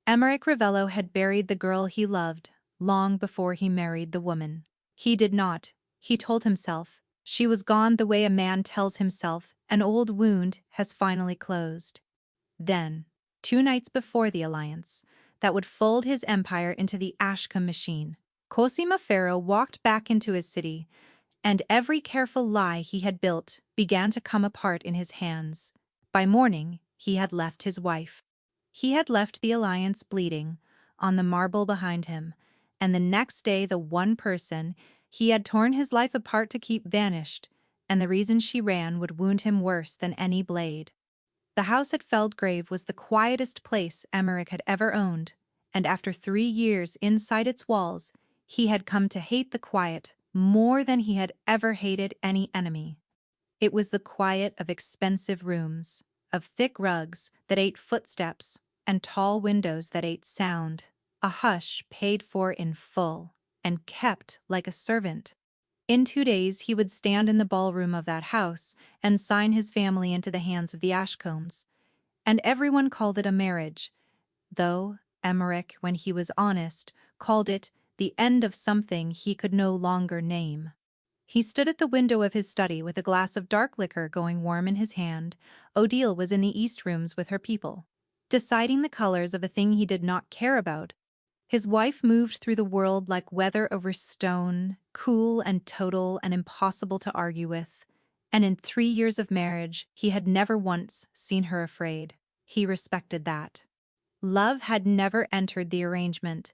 Emmerich Ravello had buried the girl he loved long before he married the woman. He did not, he told himself. She was gone the way a man tells himself an old wound has finally closed. Then, 2 nights before the alliance that would fold his empire into the Ashcombe machine, Cosima Farrow walked back into his city, and every careful lie he had built began to come apart in his hands. By morning, he had left his wife. He had left the alliance bleeding on the marble behind him, and the next day the one person he had torn his life apart to keep vanished, and the reason she ran would wound him worse than any blade. The house at Feldgrave was the quietest place Emmerich had ever owned, and after 3 years inside its walls, he had come to hate the quiet more than he had ever hated any enemy. It was the quiet of expensive rooms, of thick rugs that ate footsteps, and tall windows that ate sound, a hush paid for in full, and kept like a servant. In 2 days he would stand in the ballroom of that house and sign his family into the hands of the Ashcombes, and everyone called it a marriage, though Emmerich, when he was honest, called it the end of something he could no longer name. He stood at the window of his study with a glass of dark liquor going warm in his hand. Odile was in the East Rooms with her people, deciding the colors of a thing he did not care about. His wife moved through the world like weather over stone, cool and total and impossible to argue with, and in 3 years of marriage he had never once seen her afraid. He respected that. Love had never entered the arrangement,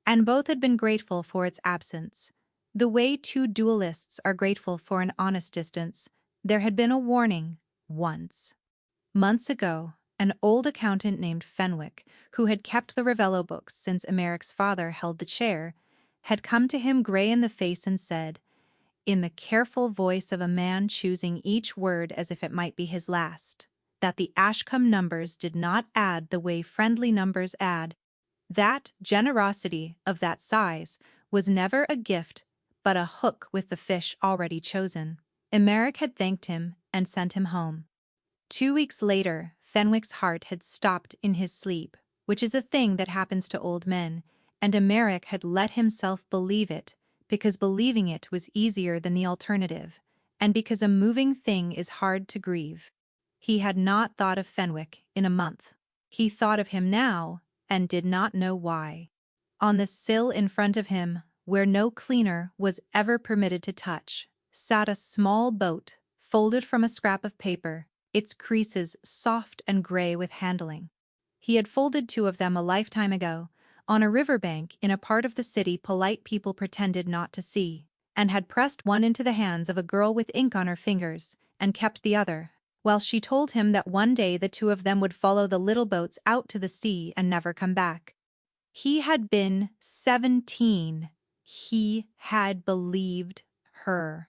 and both had been grateful for its absence. The way two duelists are grateful for an honest distance, there had been a warning, once. Months ago, an old accountant named Fenwick, who had kept the Ravello books since Emmerich's father held the chair, had come to him gray in the face and said, in the careful voice of a man choosing each word as if it might be his last, that the Ashcombe numbers did not add the way friendly numbers add. That generosity of that size was never a gift but a hook with the fish already chosen. Emmerich had thanked him and sent him home. 2 weeks later, Fenwick's heart had stopped in his sleep, which is a thing that happens to old men, and Emmerich had let himself believe it, because believing it was easier than the alternative, and because a moving thing is hard to grieve. He had not thought of Fenwick in a month. He thought of him now, and did not know why. On the sill in front of him, where no cleaner was ever permitted to touch, sat a small boat, folded from a scrap of paper, its creases soft and gray with handling. He had folded 2 of them a lifetime ago, on a riverbank in a part of the city polite people pretended not to see, and had pressed one into the hands of a girl with ink on her fingers, and kept the other, while she told him that one day the 2 of them would follow the little boats out to the sea and never come back. He had been 17. He had believed her.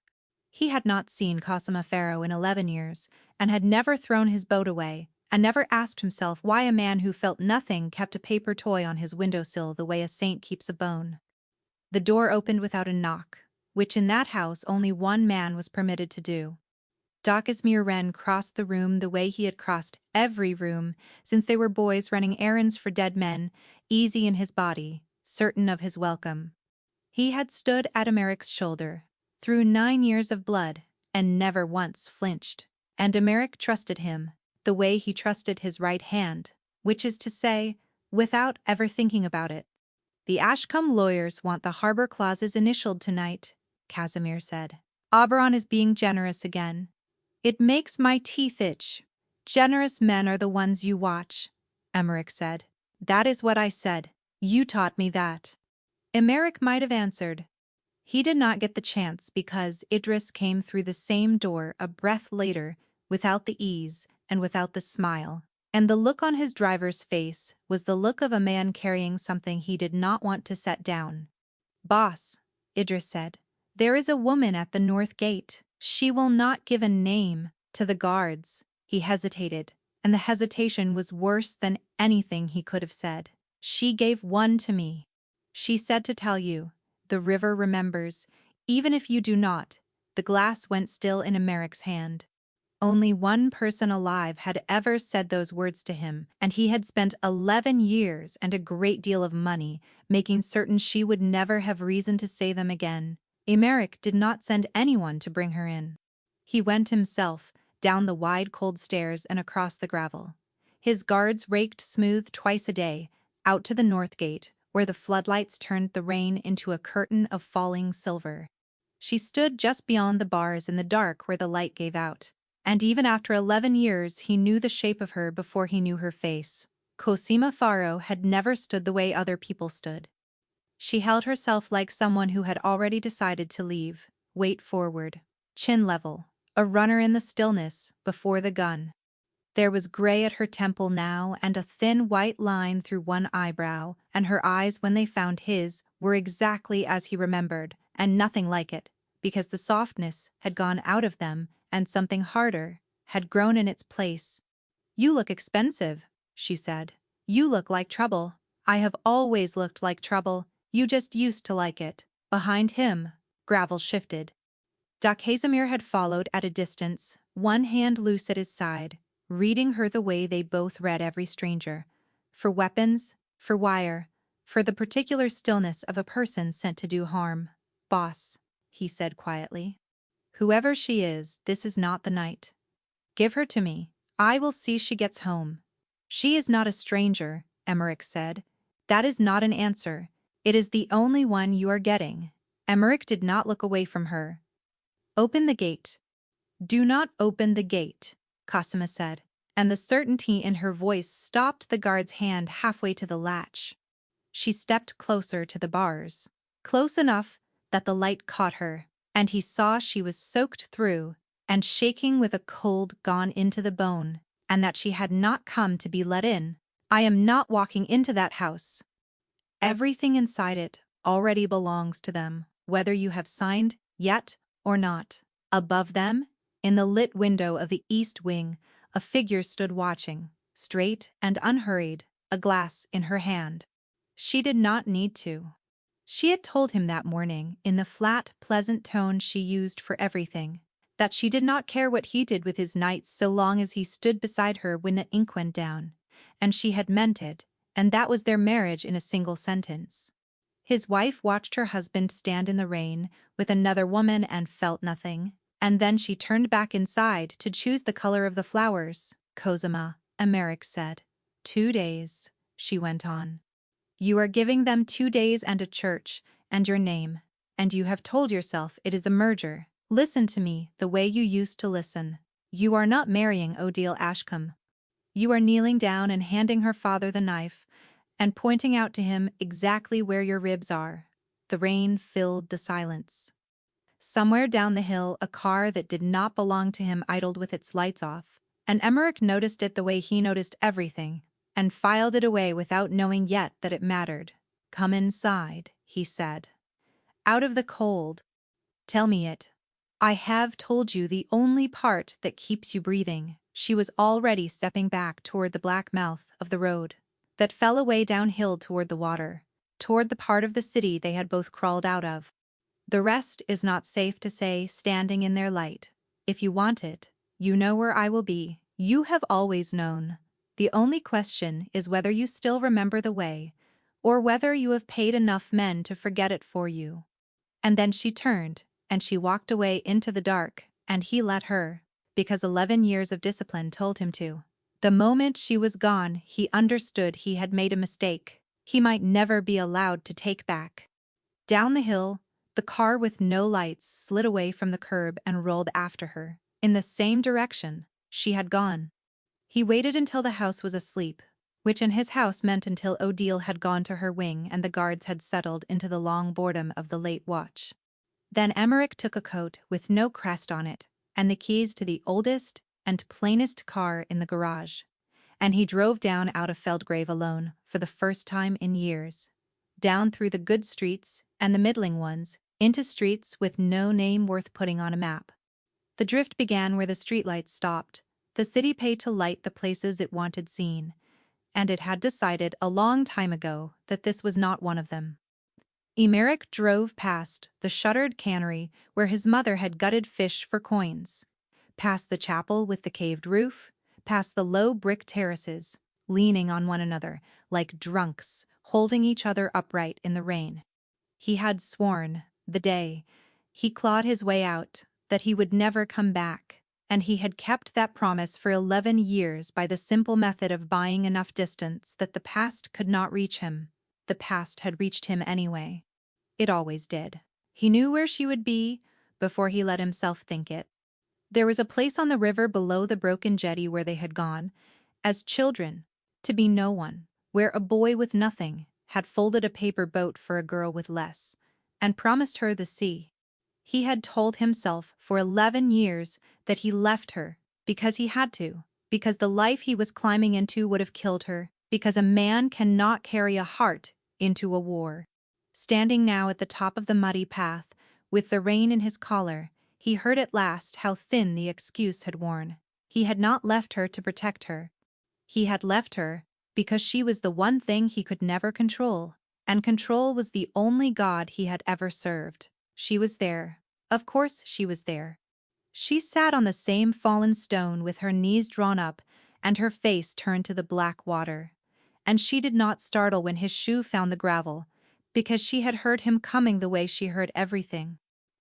He had not seen Cosima Farrow in 11 years, and had never thrown his boat away, and never asked himself why a man who felt nothing kept a paper toy on his windowsill the way a saint keeps a bone. The door opened without a knock, which in that house only one man was permitted to do. Dacasmere Wren crossed the room the way he had crossed every room since they were boys running errands for dead men, easy in his body, certain of his welcome. He had stood at Emmerich's shoulder, through 9 years of blood, and never once flinched. And Emmerich trusted him, the way he trusted his right hand, which is to say, without ever thinking about it. The Ashcombe lawyers want the harbor clauses initialed tonight, Casimir said. Oberon is being generous again. It makes my teeth itch. Generous men are the ones you watch, Emmerich said. That is what I said. You taught me that. Emmerich might have answered. He did not get the chance because Idris came through the same door a breath later, without the ease and without the smile, and the look on his driver's face was the look of a man carrying something he did not want to set down. Boss, Idris said, there is a woman at the north gate. She will not give a name to the guards. He hesitated, and the hesitation was worse than anything he could have said. She gave one to me. She said to tell you, the river remembers, even if you do not. The glass went still in Emmerich's hand. Only one person alive had ever said those words to him, and he had spent 11 years and a great deal of money making certain she would never have reason to say them again. Emeric did not send anyone to bring her in. He went himself, down the wide cold stairs and across the gravel. His guards raked smooth twice a day, out to the north gate, where the floodlights turned the rain into a curtain of falling silver. She stood just beyond the bars in the dark where the light gave out. And even after 11 years he knew the shape of her before he knew her face. Cosima Faro had never stood the way other people stood. She held herself like someone who had already decided to leave, weight forward, chin level, a runner in the stillness, before the gun. There was gray at her temple now and a thin white line through one eyebrow, and her eyes, when they found his, were exactly as he remembered, and nothing like it, because the softness had gone out of them and something harder had grown in its place. "You look expensive," she said. "You look like trouble." "I have always looked like trouble. You just used to like it." Behind him, gravel shifted. Doc Hazimir had followed at a distance, one hand loose at his side, reading her the way they both read every stranger. For weapons, for wire, for the particular stillness of a person sent to do harm. "Boss," he said quietly. "Whoever she is, this is not the night. Give her to me. I will see she gets home." "She is not a stranger," Emmerich said. "That is not an answer. It is the only one you are getting." Emmerich did not look away from her. "Open the gate." "Do not open the gate," Cosima said, and the certainty in her voice stopped the guard's hand halfway to the latch. She stepped closer to the bars, close enough that the light caught her, and he saw she was soaked through and shaking with a cold gone into the bone, and that she had not come to be let in. "I am not walking into that house. Everything inside it already belongs to them, whether you have signed yet or not." Above them, in the lit window of the east wing, a figure stood watching, straight and unhurried, a glass in her hand. She did not need to. She had told him that morning, in the flat, pleasant tone she used for everything, that she did not care what he did with his nights so long as he stood beside her when the ink went down, and she had meant it, and that was their marriage in a single sentence. His wife watched her husband stand in the rain with another woman and felt nothing, and then she turned back inside to choose the color of the flowers. "Cosima," Emmerich said. 2 days, she went on. "You are giving them 2 days and a church, and your name, and you have told yourself it is the merger. Listen to me the way you used to listen. You are not marrying Odile Ashcombe. You are kneeling down and handing her father the knife, and pointing out to him exactly where your ribs are." The rain filled the silence. Somewhere down the hill a car that did not belong to him idled with its lights off, and Emmerich noticed it the way he noticed everything, and filed it away without knowing yet that it mattered. "Come inside," he said. "Out of the cold. Tell me it. I have told you the only part that keeps you breathing." She was already stepping back toward the black mouth of the road that fell away downhill toward the water, toward the part of the city they had both crawled out of. "The rest is not safe to say standing in their light. If you want it, you know where I will be. You have always known. The only question is whether you still remember the way, or whether you have paid enough men to forget it for you." And then she turned, and she walked away into the dark, and he let her, because 11 years of discipline told him to. The moment she was gone, he understood he had made a mistake he might never be allowed to take back. Down the hill, the car with no lights slid away from the curb and rolled after her, in the same direction she had gone. He waited until the house was asleep, which in his house meant until Odile had gone to her wing and the guards had settled into the long boredom of the late watch. Then Emmerich took a coat with no crest on it, and the keys to the oldest and plainest car in the garage, and he drove down out of Feldgrave alone for the first time in years, down through the good streets and the middling ones, into streets with no name worth putting on a map. The drift began where the streetlights stopped. The city paid to light the places it wanted seen, and it had decided a long time ago that this was not one of them. Emmerich drove past the shuttered cannery where his mother had gutted fish for coins, past the chapel with the caved roof, past the low brick terraces, leaning on one another, like drunks, holding each other upright in the rain. He had sworn, the day he clawed his way out, that he would never come back, and he had kept that promise for 11 years by the simple method of buying enough distance that the past could not reach him. The past had reached him anyway. It always did. He knew where she would be before he let himself think it. There was a place on the river below the broken jetty where they had gone, as children, to be no one, where a boy with nothing had folded a paper boat for a girl with less, and promised her the sea. He had told himself for 11 years that he left her because he had to, because the life he was climbing into would have killed her, because a man cannot carry a heart into a war. Standing now at the top of the muddy path, with the rain in his collar, he heard at last how thin the excuse had worn. He had not left her to protect her. He had left her because she was the one thing he could never control, and control was the only god he had ever served. She was there. Of course she was there. She sat on the same fallen stone with her knees drawn up and her face turned to the black water. And she did not startle when his shoe found the gravel, because she had heard him coming the way she heard everything.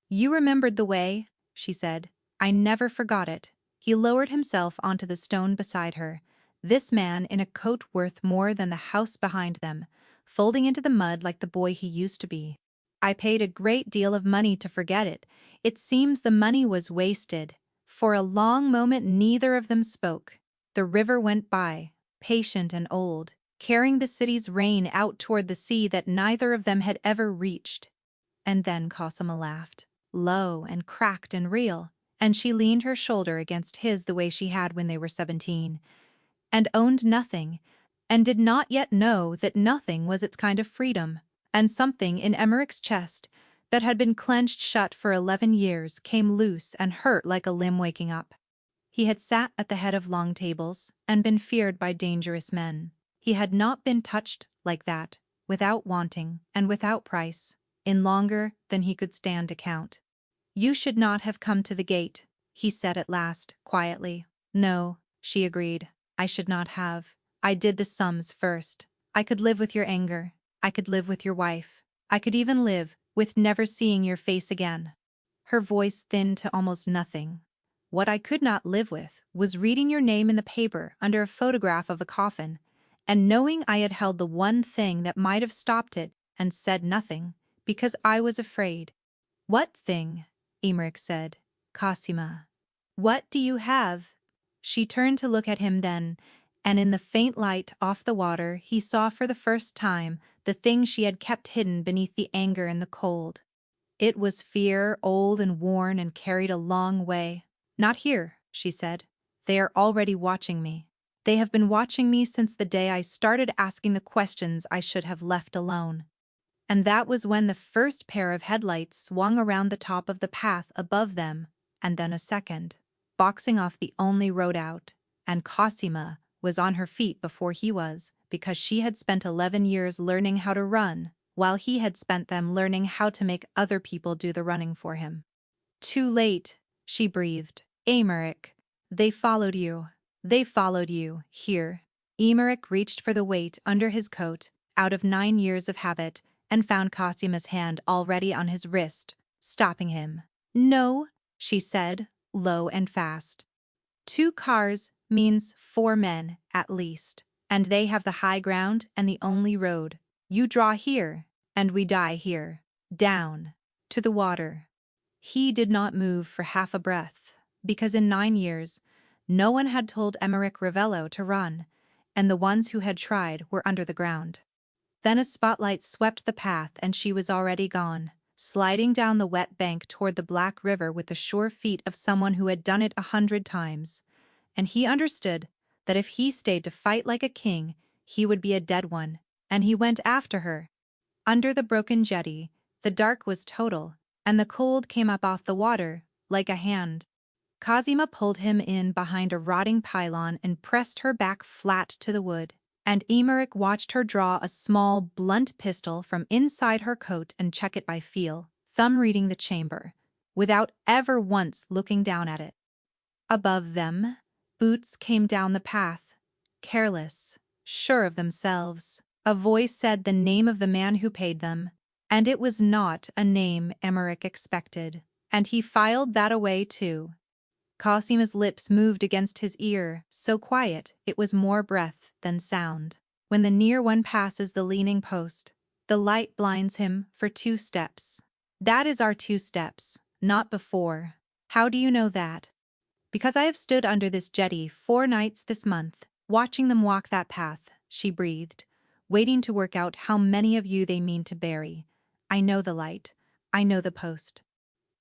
"You remembered the way," she said. "I never forgot it." He lowered himself onto the stone beside her, this man in a coat worth more than the house behind them, folding into the mud like the boy he used to be. "I paid a great deal of money to forget it. It seems the money was wasted." For a long moment neither of them spoke. The river went by, patient and old, carrying the city's rain out toward the sea that neither of them had ever reached. And then Cosima laughed, low and cracked and real, and she leaned her shoulder against his the way she had when they were 17, and owned nothing, and did not yet know that nothing was its kind of freedom. And something in Emmerich's chest that had been clenched shut for 11 years came loose and hurt like a limb waking up. He had sat at the head of long tables and been feared by dangerous men. He had not been touched like that, without wanting and without price, in longer than he could stand to count. "You should not have come to the gate," he said at last, quietly. "No," she agreed, "I should not have. I did the sums first. I could live with your anger. I could live with your wife. I could even live with never seeing your face again." Her voice thinned to almost nothing. "What I could not live with was reading your name in the paper under a photograph of a coffin, and knowing I had held the one thing that might have stopped it and said nothing, because I was afraid." "What thing?" Emmerich said. "Cosima. What do you have?" She turned to look at him then, and in the faint light off the water he saw for the first time the thing she had kept hidden beneath the anger and the cold. It was fear, old and worn and carried a long way. "Not here," she said. "They are already watching me. They have been watching me since the day I started asking the questions I should have left alone." And that was when the first pair of headlights swung around the top of the path above them, and then a second, boxing off the only road out, and Cosima was on her feet before he was, because she had spent 11 years learning how to run, while he had spent them learning how to make other people do the running for him. "Too late," she breathed. "Emmerich. They followed you. They followed you, here." Emmerich reached for the weight under his coat, out of 9 years of habit, and found Cosima's hand already on his wrist, stopping him. "No," she said, low and fast. 2 cars means 4 men, at least, and they have the high ground and the only road. You draw here, and we die here. Down. To the water." He did not move for half a breath, because in 9 years, no one had told Emmerich Ravello to run, and the ones who had tried were under the ground. Then a spotlight swept the path and she was already gone, sliding down the wet bank toward the black river with the sure feet of someone who had done it 100 times. And he understood that if he stayed to fight like a king, he would be a dead one, and he went after her. Under the broken jetty, the dark was total, and the cold came up off the water, like a hand. Cosima pulled him in behind a rotting pylon and pressed her back flat to the wood, and Emmerich watched her draw a small, blunt pistol from inside her coat and check it by feel, thumb reading the chamber, without ever once looking down at it. Above them, boots came down the path, careless, sure of themselves. A voice said the name of the man who paid them, and it was not a name Emmerich expected, and he filed that away too. Cosima's lips moved against his ear, so quiet it was more breath than sound. When the near one passes the leaning post, the light blinds him for 2 steps. That is our 2 steps, not before. How do you know that? Because I have stood under this jetty 4 nights this month, watching them walk that path, she breathed, waiting to work out how many of you they mean to bury. I know the light. I know the post.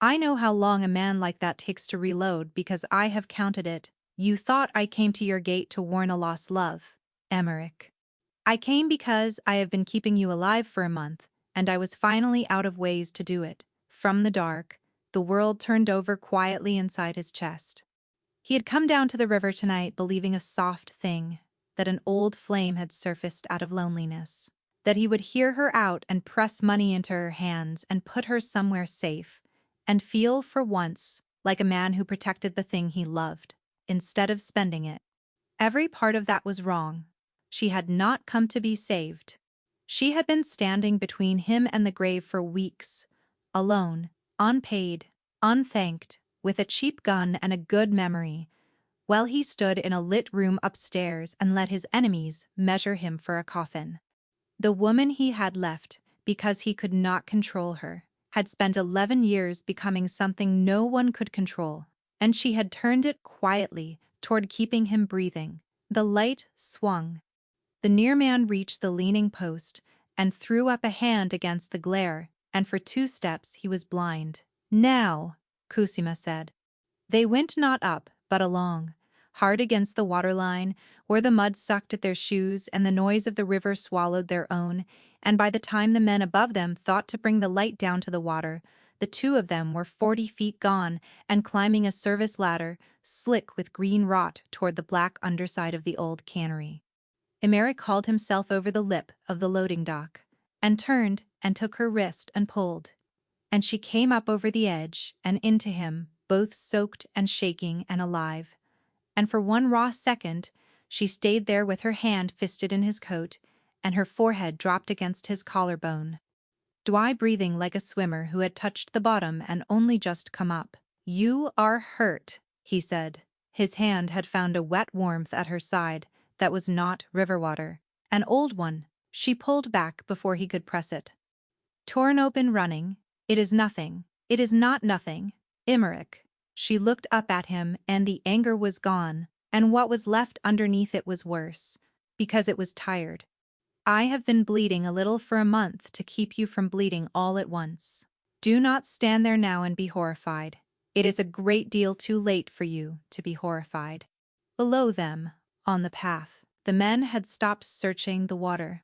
I know how long a man like that takes to reload because I have counted it. You thought I came to your gate to warn a lost love, Emmerich. I came because I have been keeping you alive for a month, and I was finally out of ways to do it. From the dark, the world turned over quietly inside his chest. He had come down to the river tonight believing a soft thing, that an old flame had surfaced out of loneliness, that he would hear her out and press money into her hands and put her somewhere safe, and feel for once like a man who protected the thing he loved, instead of spending it. Every part of that was wrong. She had not come to be saved. She had been standing between him and the grave for weeks, alone, unpaid, unthanked, with a cheap gun and a good memory, while he stood in a lit room upstairs and let his enemies measure him for a coffin. The woman he had left, because he could not control her, had spent 11 years becoming something no one could control, and she had turned it quietly toward keeping him breathing. The light swung. The near man reached the leaning post and threw up a hand against the glare, and for 2 steps he was blind. Now, Cosima said. They went not up, but along, hard against the waterline, where the mud sucked at their shoes and the noise of the river swallowed their own, and by the time the men above them thought to bring the light down to the water, the 2 of them were 40 feet gone and climbing a service ladder, slick with green rot toward the black underside of the old cannery. Emmerich hauled himself over the lip of the loading dock, and turned and took her wrist and pulled. And she came up over the edge and into him, both soaked and shaking and alive. And for one raw second, she stayed there with her hand fisted in his coat, and her forehead dropped against his collarbone. Dry breathing like a swimmer who had touched the bottom and only just come up. You are hurt, he said. His hand had found a wet warmth at her side that was not river water, an old one. She pulled back before he could press it. Torn open running. It is nothing. It is not nothing. Emmerich. She looked up at him and the anger was gone, and what was left underneath it was worse, because it was tired. I have been bleeding a little for a month to keep you from bleeding all at once. Do not stand there now and be horrified. It is a great deal too late for you to be horrified. Below them, on the path, the men had stopped searching the water.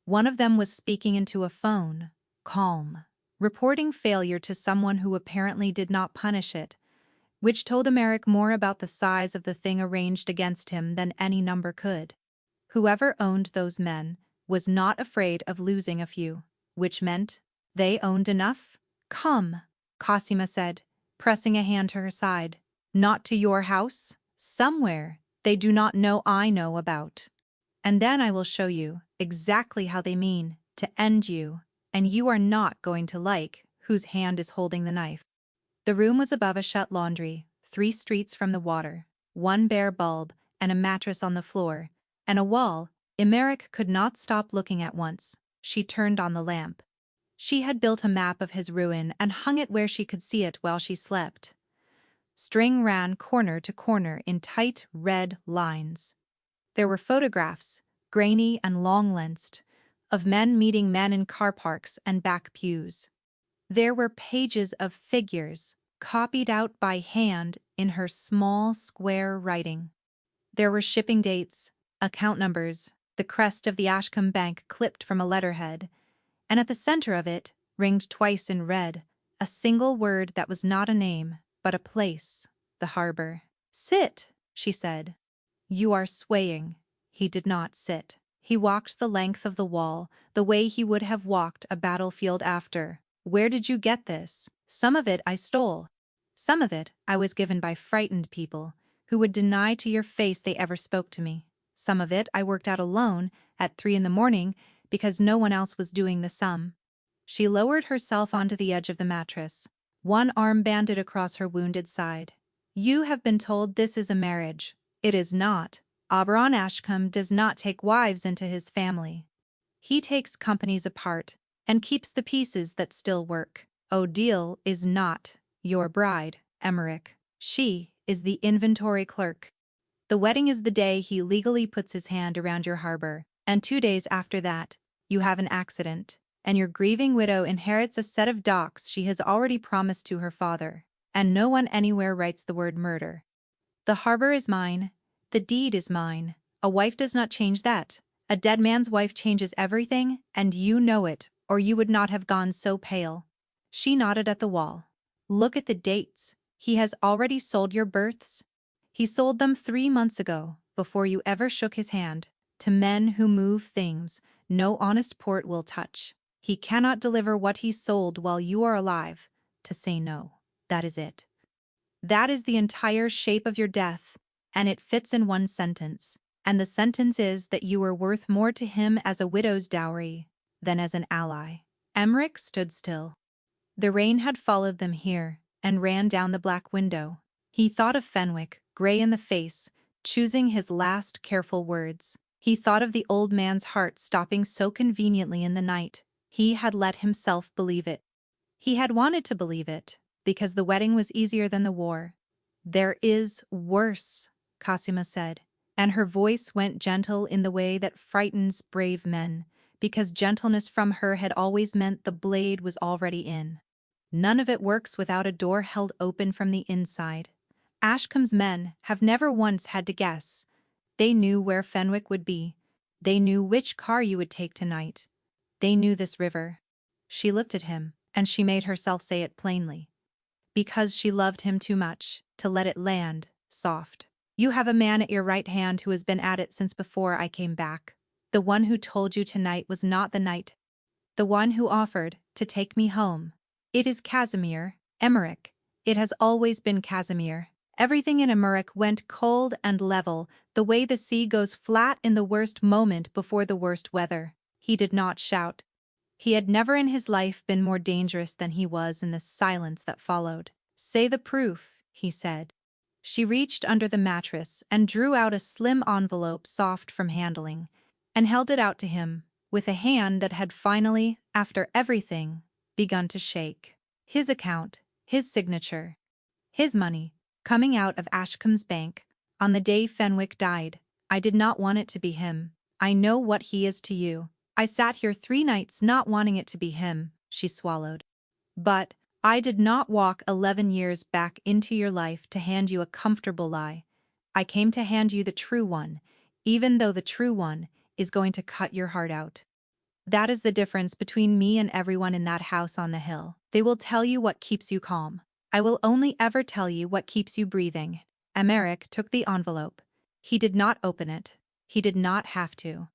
One of them was speaking into a phone, calm, reporting failure to someone who apparently did not punish it, which told Emmerich more about the size of the thing arranged against him than any number could. Whoever owned those men was not afraid of losing a few, which meant they owned enough. Come, Cosima said, pressing a hand to her side. Not to your house, somewhere they do not know I know about. And then I will show you exactly how they mean to end you, and you are not going to like whose hand is holding the knife. The room was above a shut laundry, 3 streets from the water, 1 bare bulb and a mattress on the floor, and a wall. Emmerich could not stop looking at once. She turned on the lamp. She had built a map of his ruin and hung it where she could see it while she slept. String ran corner to corner in tight red lines. There were photographs, grainy and long-lensed, of men meeting men in car parks and back pews. There were pages of figures, copied out by hand in her small square writing. There were shipping dates, account numbers, the crest of the Ashcombe Bank clipped from a letterhead, and at the center of it, ringed twice in red, a single word that was not a name, but a place, the harbor. Sit, she said. You are swaying. He did not sit. He walked the length of the wall, the way he would have walked a battlefield after. Where did you get this? Some of it I stole. Some of it I was given by frightened people, who would deny to your face they ever spoke to me. Some of it I worked out alone at 3 in the morning because no one else was doing the sum. She lowered herself onto the edge of the mattress, one arm banded across her wounded side. You have been told this is a marriage. It is not. Oberon Ashcombe does not take wives into his family. He takes companies apart and keeps the pieces that still work. Odile is not your bride, Emmerich. She is the inventory clerk. The wedding is the day he legally puts his hand around your harbor, and 2 days after that, you have an accident, and your grieving widow inherits a set of docks she has already promised to her father, and no one anywhere writes the word murder. The harbor is mine. The deed is mine. A wife does not change that. A dead man's wife changes everything, and you know it, or you would not have gone so pale. She nodded at the wall. Look at the dates. He has already sold your births. He sold them 3 months ago, before you ever shook his hand, to men who move things no honest port will touch. He cannot deliver what he sold while you are alive. To say no, that is it. That is the entire shape of your death, and it fits in one sentence. And the sentence is that you were worth more to him as a widow's dowry than as an ally. Emmerich stood still. The rain had followed them here and ran down the black window. He thought of Fenwick, gray in the face, choosing his last careful words. He thought of the old man's heart stopping so conveniently in the night. He had let himself believe it. He had wanted to believe it, because the wedding was easier than the war. There is worse, Cosima said, and her voice went gentle in the way that frightens brave men, because gentleness from her had always meant the blade was already in. None of it works without a door held open from the inside. Ashcombe's men have never once had to guess. They knew where Fenwick would be. They knew which car you would take tonight. They knew this river. She looked at him, and she made herself say it plainly. Because she loved him too much to let it land soft. You have a man at your right hand who has been at it since before I came back. The one who told you tonight was not the night. The one who offered to take me home. It is Casimir, Emmerich. It has always been Casimir. Everything in Emmerich went cold and level, the way the sea goes flat in the worst moment before the worst weather. He did not shout. He had never in his life been more dangerous than he was in the silence that followed. Say the proof, he said. She reached under the mattress and drew out a slim envelope soft from handling, and held it out to him, with a hand that had finally, after everything, begun to shake. His account, his signature, his money, coming out of Ashcombe's bank, on the day Fenwick died. I did not want it to be him. I know what he is to you. I sat here 3 nights not wanting it to be him, she swallowed. But I did not walk 11 years back into your life to hand you a comfortable lie. I came to hand you the true one, even though the true one is going to cut your heart out. That is the difference between me and everyone in that house on the hill. They will tell you what keeps you calm. I will only ever tell you what keeps you breathing. Emmerich took the envelope. He did not open it. He did not have to.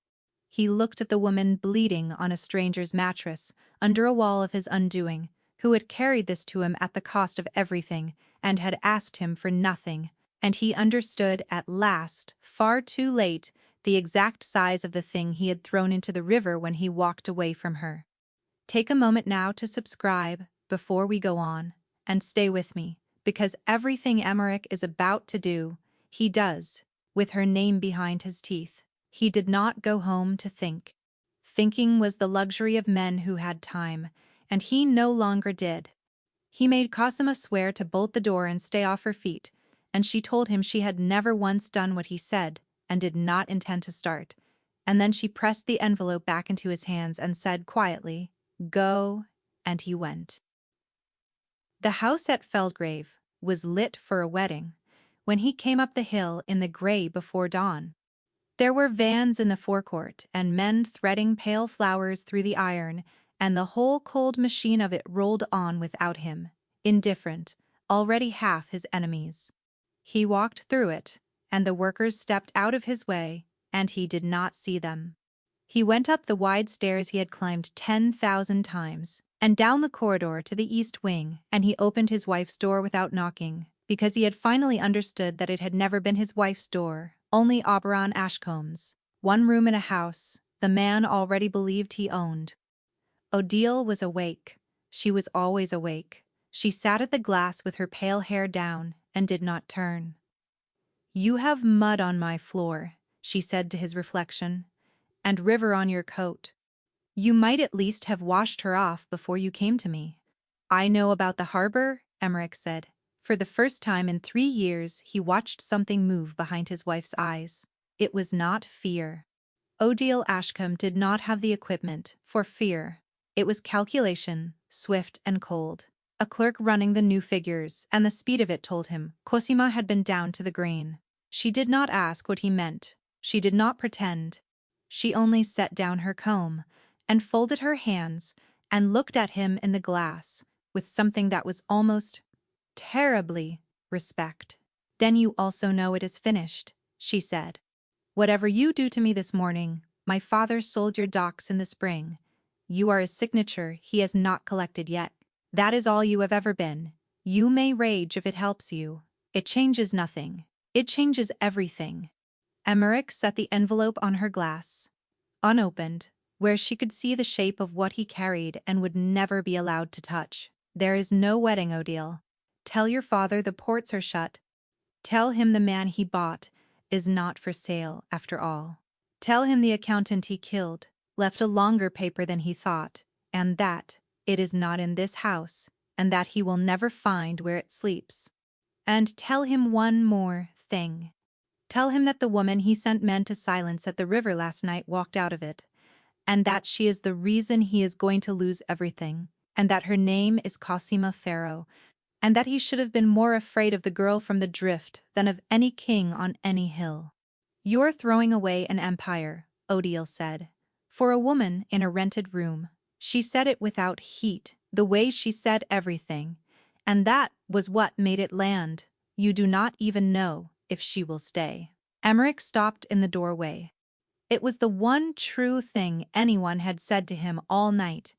He looked at the woman bleeding on a stranger's mattress, under a wall of his undoing, who had carried this to him at the cost of everything, and had asked him for nothing, and he understood at last, far too late, the exact size of the thing he had thrown into the river when he walked away from her. Take a moment now to subscribe, before we go on, and stay with me, because everything Emmerich is about to do, he does, with her name behind his teeth. He did not go home to think. Thinking was the luxury of men who had time, and he no longer did. He made Cosima swear to bolt the door and stay off her feet, and she told him she had never once done what he said, and did not intend to start. And then she pressed the envelope back into his hands and said quietly, "Go," and he went. The house at Feldgrave was lit for a wedding when he came up the hill in the gray before dawn. There were vans in the forecourt and men threading pale flowers through the iron, and the whole cold machine of it rolled on without him, indifferent, already half his enemies. He walked through it, and the workers stepped out of his way, and he did not see them. He went up the wide stairs he had climbed 10,000 times, and down the corridor to the east wing, and he opened his wife's door without knocking. because he had finally understood that it had never been his wife's door, only Oberon Ashcomb's. One room in a house the man already believed he owned. Odile was awake. She was always awake. She sat at the glass with her pale hair down and did not turn. "You have mud on my floor," she said to his reflection, "and river on your coat. You might at least have washed her off before you came to me." "I know about the harbor," Emmerich said. For the first time in 3 years he watched something move behind his wife's eyes. It was not fear. Odile Ashcombe did not have the equipment for fear. It was calculation, swift and cold. A clerk running the new figures, and the speed of it told him Cosima had been down to the grain. She did not ask what he meant. She did not pretend. She only set down her comb, and folded her hands, and looked at him in the glass, with something that was almost terribly respect. "Then you also know it is finished," she said. "Whatever you do to me this morning, my father sold your docks in the spring. You are a signature he has not collected yet. That is all you have ever been. You may rage if it helps you. It changes nothing. It changes everything." Emmerich set the envelope on her glass, unopened, where she could see the shape of what he carried and would never be allowed to touch. "There is no wedding, Odile. Tell your father the ports are shut. Tell him the man he bought is not for sale after all. Tell him the accountant he killed left a longer paper than he thought, and that it is not in this house, and that he will never find where it sleeps. And tell him one more thing. Tell him that the woman he sent men to silence at the river last night walked out of it, and that she is the reason he is going to lose everything, and that her name is Cosima Farrow, and that he should have been more afraid of the girl from the drift than of any king on any hill." "You're throwing away an empire," Odile said. "For a woman in a rented room." She said it without heat, the way she said everything, and that was what made it land. "You do not even know if she will stay." Emmerich stopped in the doorway. It was the one true thing anyone had said to him all night,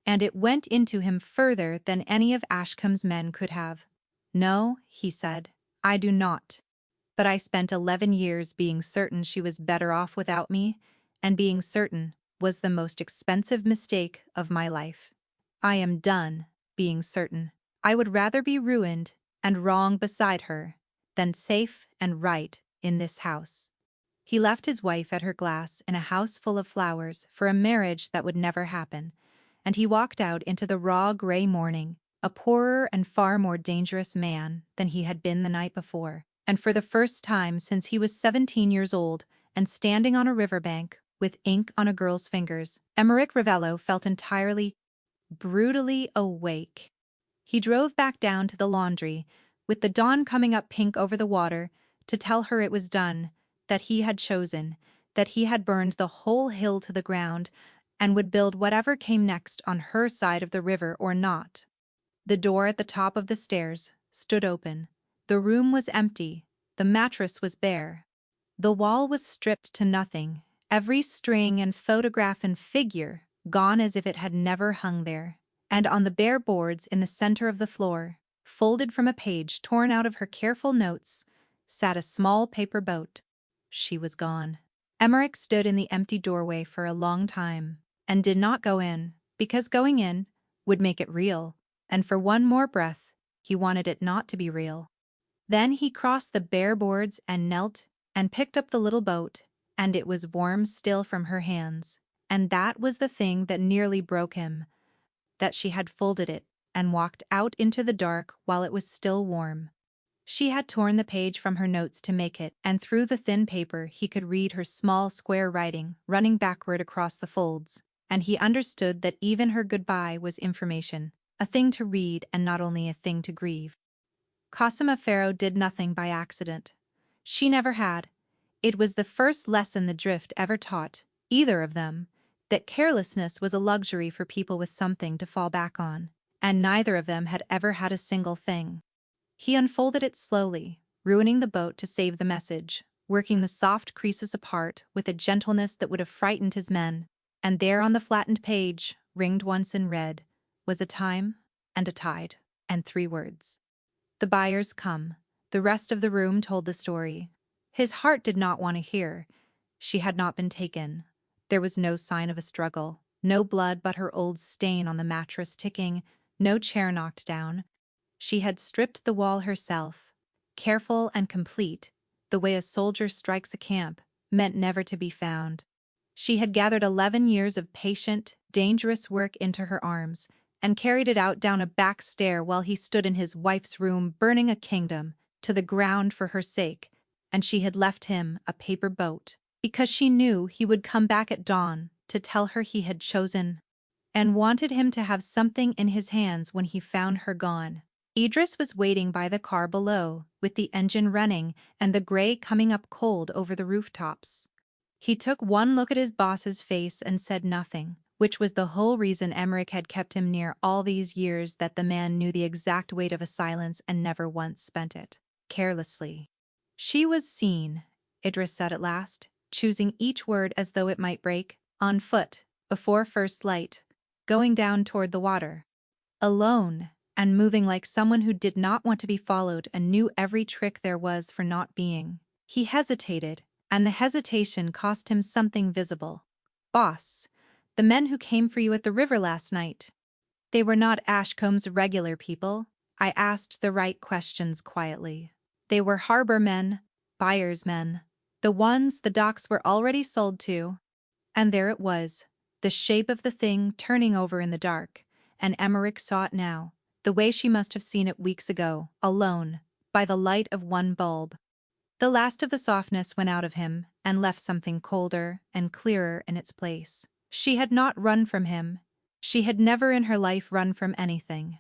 and it went into him further than any of Ashcombe's men could have. "No," he said, "I do not. But I spent 11 years being certain she was better off without me, and being certain was the most expensive mistake of my life. I am done being certain. I would rather be ruined and wrong beside her than safe and right in this house." He left his wife at her glass in a house full of flowers for a marriage that would never happen, and he walked out into the raw gray morning, a poorer and far more dangerous man than he had been the night before. And for the first time since he was 17 years old and standing on a riverbank with ink on a girl's fingers, Emmerich Ravello felt entirely, brutally awake. He drove back down to the laundry, with the dawn coming up pink over the water, to tell her it was done, that he had chosen, that he had burned the whole hill to the ground, and would build whatever came next on her side of the river or not. The door at the top of the stairs stood open. The room was empty. The mattress was bare. The wall was stripped to nothing, every string and photograph and figure gone as if it had never hung there. And on the bare boards in the center of the floor, folded from a page torn out of her careful notes, sat a small paper boat. She was gone. Emmerich stood in the empty doorway for a long time, and did not go in, because going in would make it real, and for one more breath, he wanted it not to be real. Then he crossed the bare boards and knelt and picked up the little boat, and it was warm still from her hands, and that was the thing that nearly broke him, that she had folded it and walked out into the dark while it was still warm. She had torn the page from her notes to make it, and through the thin paper he could read her small square writing running backward across the folds, and he understood that even her goodbye was information, a thing to read and not only a thing to grieve. Cosima Farrow did nothing by accident. She never had. It was the first lesson the drift ever taught, either of them, that carelessness was a luxury for people with something to fall back on, and neither of them had ever had a single thing. He unfolded it slowly, ruining the boat to save the message, working the soft creases apart with a gentleness that would have frightened his men, and there on the flattened page, ringed once in red, was a time and a tide and 3 words. The buyers come. The rest of the room told the story. His heart did not want to hear. She had not been taken. There was no sign of a struggle, no blood but her old stain on the mattress ticking, no chair knocked down. She had stripped the wall herself, careful and complete, the way a soldier strikes a camp, meant never to be found. She had gathered 11 years of patient, dangerous work into her arms, and carried it out down a back stair while he stood in his wife's room burning a kingdom to the ground for her sake, and she had left him a paper boat, because she knew he would come back at dawn to tell her he had chosen, and wanted him to have something in his hands when he found her gone. Idris was waiting by the car below, with the engine running and the gray coming up cold over the rooftops. He took one look at his boss's face and said nothing, which was the whole reason Emmerich had kept him near all these years, that the man knew the exact weight of a silence and never once spent it carelessly. She was seen, Idris said at last, choosing each word as though it might break, on foot, before first light, going down toward the water. Alone, and moving like someone who did not want to be followed and knew every trick there was for not being. He hesitated, and the hesitation cost him something visible. "Boss, the men who came for you at the river last night. They were not Ashcomb's regular people." I asked the right questions quietly. "They were harbor men, buyers' men. The ones the docks were already sold to." And there it was, the shape of the thing turning over in the dark, and Emmerich saw it now, the way she must have seen it weeks ago, alone, by the light of one bulb. The last of the softness went out of him and left something colder and clearer in its place. She had not run from him. She had never in her life run from anything.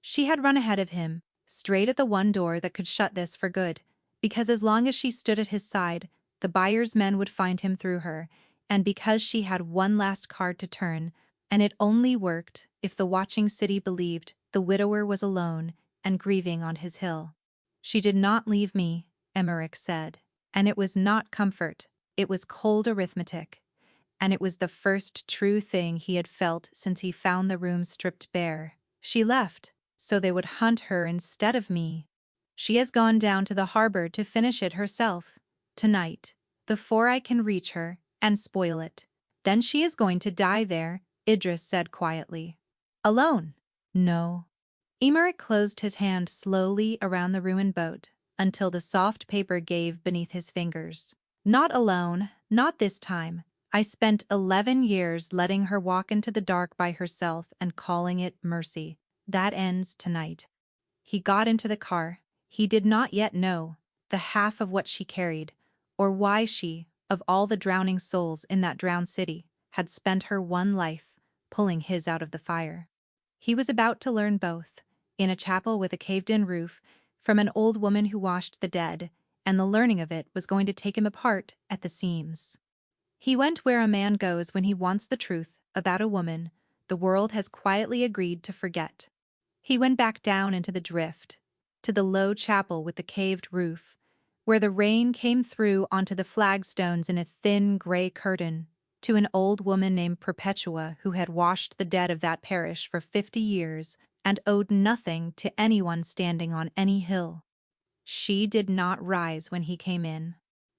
She had run ahead of him, straight at the one door that could shut this for good, because as long as she stood at his side, the buyer's men would find him through her, and because she had one last card to turn, and it only worked if the watching city believed the widower was alone and grieving on his hill. "She did not leave me," Emmerich said, and it was not comfort, it was cold arithmetic, and it was the first true thing he had felt since he found the room stripped bare. "She left, so they would hunt her instead of me. She has gone down to the harbor to finish it herself, tonight, before I can reach her and spoil it. Then she is going to die there," Idris said quietly. "Alone?" "No." Emmerich closed his hand slowly around the ruined boat, until the soft paper gave beneath his fingers. "Not alone, not this time. I spent 11 years letting her walk into the dark by herself and calling it mercy. That ends tonight." He got into the car. He did not yet know the half of what she carried, or why she, of all the drowning souls in that drowned city, had spent her one life pulling his out of the fire. He was about to learn both, in a chapel with a caved-in roof, from an old woman who washed the dead, and the learning of it was going to take him apart at the seams. He went where a man goes when he wants the truth about a woman the world has quietly agreed to forget. He went back down into the drift, to the low chapel with the caved roof, where the rain came through onto the flagstones in a thin gray curtain, to an old woman named Perpetua who had washed the dead of that parish for 50 years and owed nothing to anyone standing on any hill. She did not rise when he came in.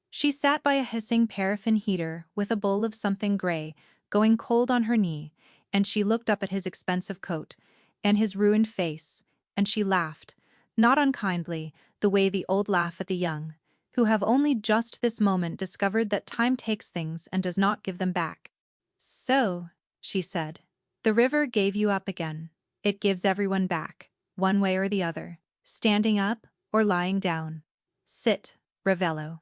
She sat by a hissing paraffin heater with a bowl of something gray going cold on her knee, and she looked up at his expensive coat and his ruined face, and she laughed, not unkindly, the way the old laugh at the young, who have only just this moment discovered that time takes things and does not give them back. "So," she said, "the river gave you up again. It gives everyone back, one way or the other, standing up or lying down. Sit, Ravello.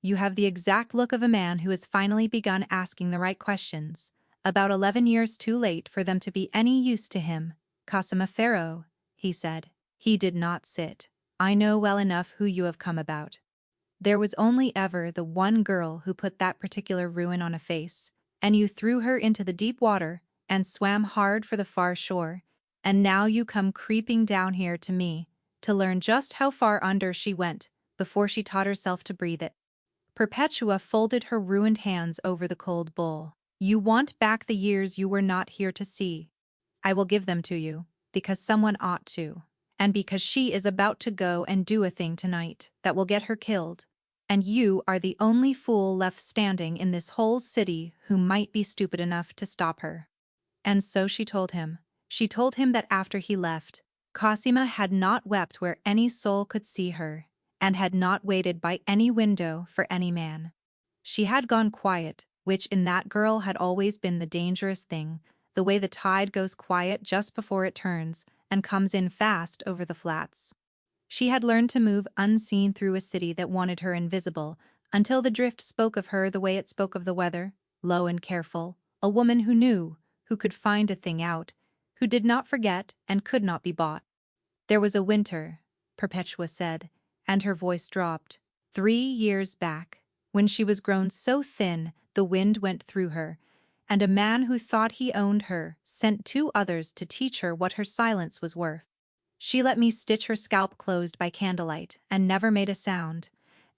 You have the exact look of a man who has finally begun asking the right questions, about 11 years too late for them to be any use to him." "Casamafero," he said. He did not sit. "I know well enough who you have come about. There was only ever the one girl who put that particular ruin on a face, and you threw her into the deep water and swam hard for the far shore, and now you come creeping down here to me to learn just how far under she went before she taught herself to breathe it." Perpetua folded her ruined hands over the cold bowl. "You want back the years you were not here to see. I will give them to you, because someone ought to, and because she is about to go and do a thing tonight that will get her killed. And you are the only fool left standing in this whole city who might be stupid enough to stop her." And so she told him. She told him that after he left, Cosima had not wept where any soul could see her, and had not waited by any window for any man. She had gone quiet, which in that girl had always been the dangerous thing, the way the tide goes quiet just before it turns and comes in fast over the flats. She had learned to move unseen through a city that wanted her invisible, until the drift spoke of her the way it spoke of the weather, low and careful, a woman who knew, who could find a thing out, who did not forget and could not be bought. "There was a winter," Perpetua said, and her voice dropped, 3 years back, when she was grown so thin the wind went through her, and a man who thought he owned her sent 2 others to teach her what her silence was worth. She let me stitch her scalp closed by candlelight and never made a sound,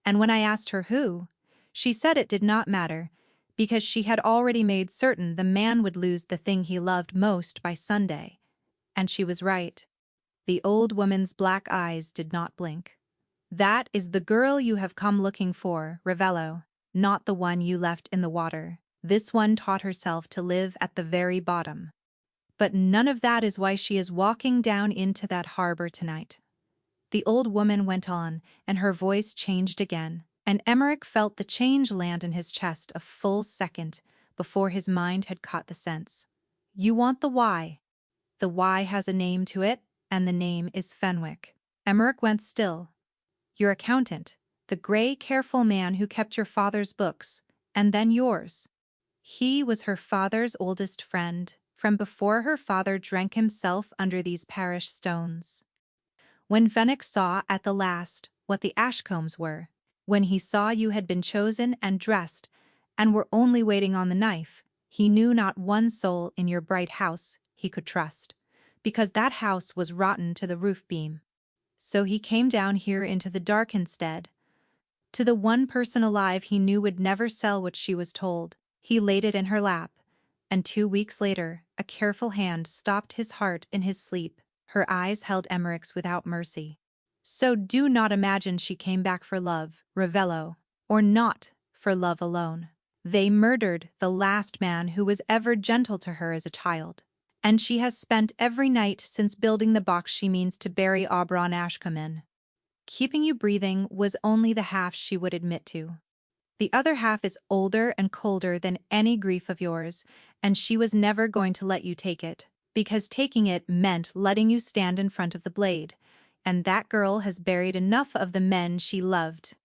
and when I asked her who, she said it did not matter, because she had already made certain the man would lose the thing he loved most by Sunday. And she was right. The old woman's black eyes did not blink. "That is the girl you have come looking for, Ravello, not the one you left in the water. This one taught herself to live at the very bottom. But none of that is why she is walking down into that harbor tonight." The old woman went on, and her voice changed again, and Emmerich felt the change land in his chest a full second before his mind had caught the sense. "You want the why. The why has a name to it, and the name is Fenwick." Emmerich went still. "Your accountant, the gray, careful man who kept your father's books, and then yours. He was her father's oldest friend, from before her father drank himself under these parish stones. When Fenwick saw at the last what the Ashcombes were, when he saw you had been chosen and dressed, and were only waiting on the knife, he knew not one soul in your bright house he could trust, because that house was rotten to the roof beam. So he came down here into the dark instead. To the one person alive he knew would never sell what she was told, he laid it in her lap, and 2 weeks later, a careful hand stopped his heart in his sleep. Her eyes held Emmerich's without mercy. So do not imagine she came back for love, Ravello, or not for love alone. They murdered the last man who was ever gentle to her as a child, and she has spent every night since building the box she means to bury Auberon Ashcombe in. Keeping you breathing was only the half she would admit to. The other half is older and colder than any grief of yours, and she was never going to let you take it, because taking it meant letting you stand in front of the blade, and that girl has buried enough of the men she loved.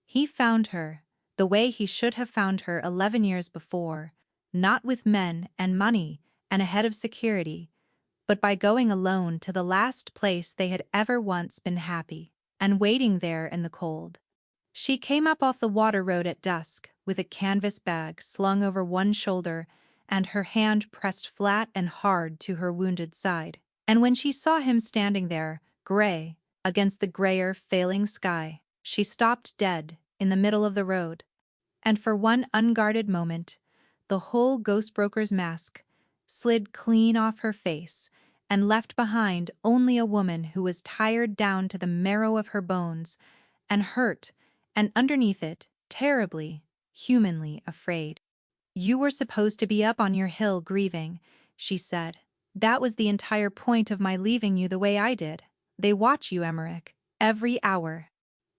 He found her, the way he should have found her 11 years before, not with men and money and a head of security, but by going alone to the last place they had ever once been happy, and waiting there in the cold. She came up off the water road at dusk, with a canvas bag slung over one shoulder and her hand pressed flat and hard to her wounded side. And when she saw him standing there, gray, against the grayer, failing sky, she stopped dead in the middle of the road. And for one unguarded moment, the whole ghost broker's mask slid clean off her face and left behind only a woman who was tired down to the marrow of her bones and hurt, and underneath it, terribly, humanly afraid. "You were supposed to be up on your hill grieving," she said. "That was the entire point of my leaving you the way I did. They watch you, Emmerich, every hour.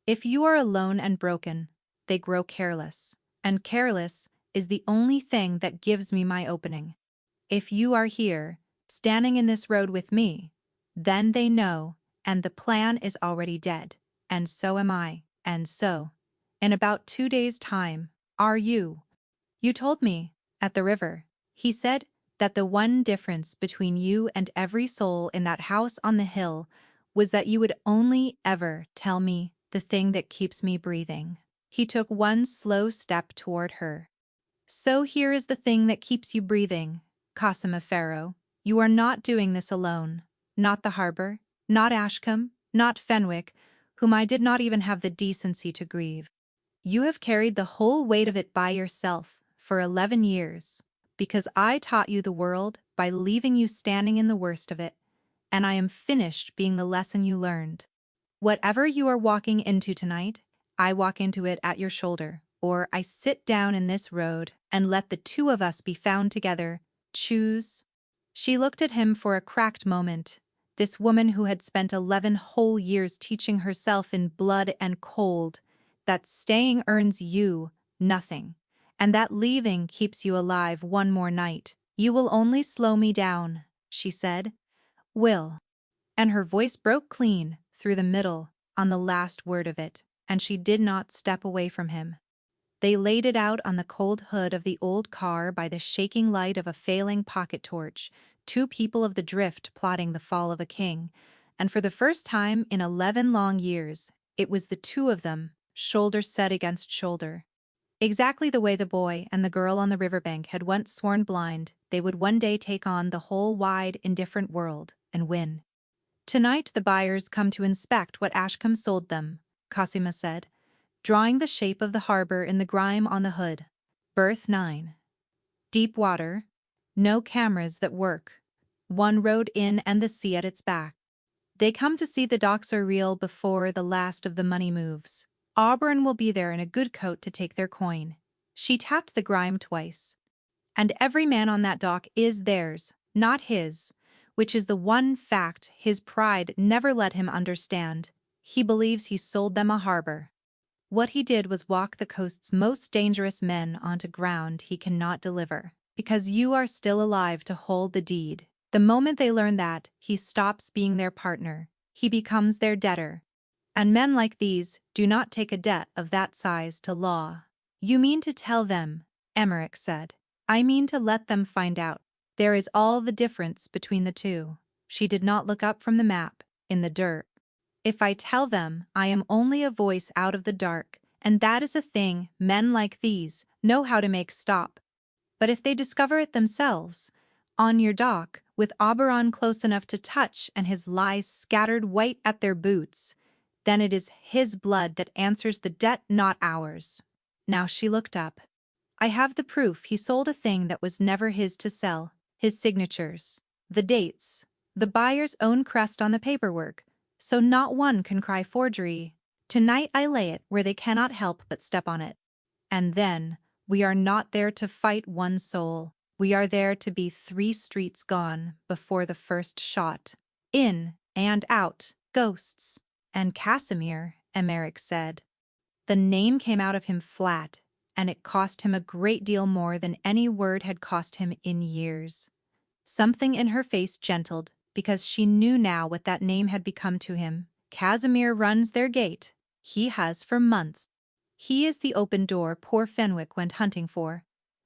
If you are alone and broken, they grow careless, and careless is the only thing that gives me my opening. If you are here, standing in this road with me, then they know, and the plan is already dead, and so am I. And so, in about 2 days' time, are you. You told me, at the river," he said, "that the one difference between you and every soul in that house on the hill was that you would only ever tell me the thing that keeps me breathing." He took one slow step toward her. "So here is the thing that keeps you breathing, Cosima Farrow. You are not doing this alone. Not the harbor, not Ashcombe, not Fenwick, whom I did not even have the decency to grieve. You have carried the whole weight of it by yourself for 11 years, because I taught you the world by leaving you standing in the worst of it, and I am finished being the lesson you learned. Whatever you are walking into tonight, I walk into it at your shoulder, or I sit down in this road and let the two of us be found together. Choose. She looked at him for a cracked moment. This woman who had spent 11 whole years teaching herself in blood and cold that staying earns you nothing, and that leaving keeps you alive one more night. You will only slow me down, she said. Will. And her voice broke clean through the middle on the last word of it, and she did not step away from him. They laid it out on the cold hood of the old car by the shaking light of a failing pocket torch, two people of the drift plotting the fall of a king, and for the first time in 11 long years, it was the two of them, shoulder set against shoulder. Exactly the way the boy and the girl on the riverbank had once sworn blind they would one day take on the whole wide, indifferent world and win. Tonight the buyers come to inspect what Ashcombe sold them, Cosima said, drawing the shape of the harbor in the grime on the hood. Berth 9. Deep water. No cameras that work. One road in and the sea at its back. They come to see the docks are real before the last of the money moves. Auburn will be there in a good coat to take their coin. She tapped the grime twice. And every man on that dock is theirs, not his, which is the one fact his pride never let him understand. He believes he sold them a harbor. What he did was walk the coast's most dangerous men onto ground he cannot deliver, because you are still alive to hold the deed. The moment they learn that, he stops being their partner. He becomes their debtor. And men like these do not take a debt of that size to law. You mean to tell them, Emmerich said. I mean to let them find out. There is all the difference between the two. She did not look up from the map, in the dirt. If I tell them, I am only a voice out of the dark, and that is a thing men like these know how to make stop. But if they discover it themselves, on your dock, with Oberon close enough to touch and his lies scattered white at their boots, then it is his blood that answers the debt, not ours. Now she looked up. I have the proof he sold a thing that was never his to sell, his signatures, the dates, the buyer's own crest on the paperwork, so not one can cry forgery. Tonight I lay it where they cannot help but step on it. And then, we are not there to fight one soul. We are there to be 3 streets gone before the first shot. In and out, ghosts. And Casimir, Emmerich said. The name came out of him flat, and it cost him a great deal more than any word had cost him in years. Something in her face gentled, because she knew now what that name had become to him. Casimir runs their gate. He has for months. He is the open door poor Fenwick went hunting for,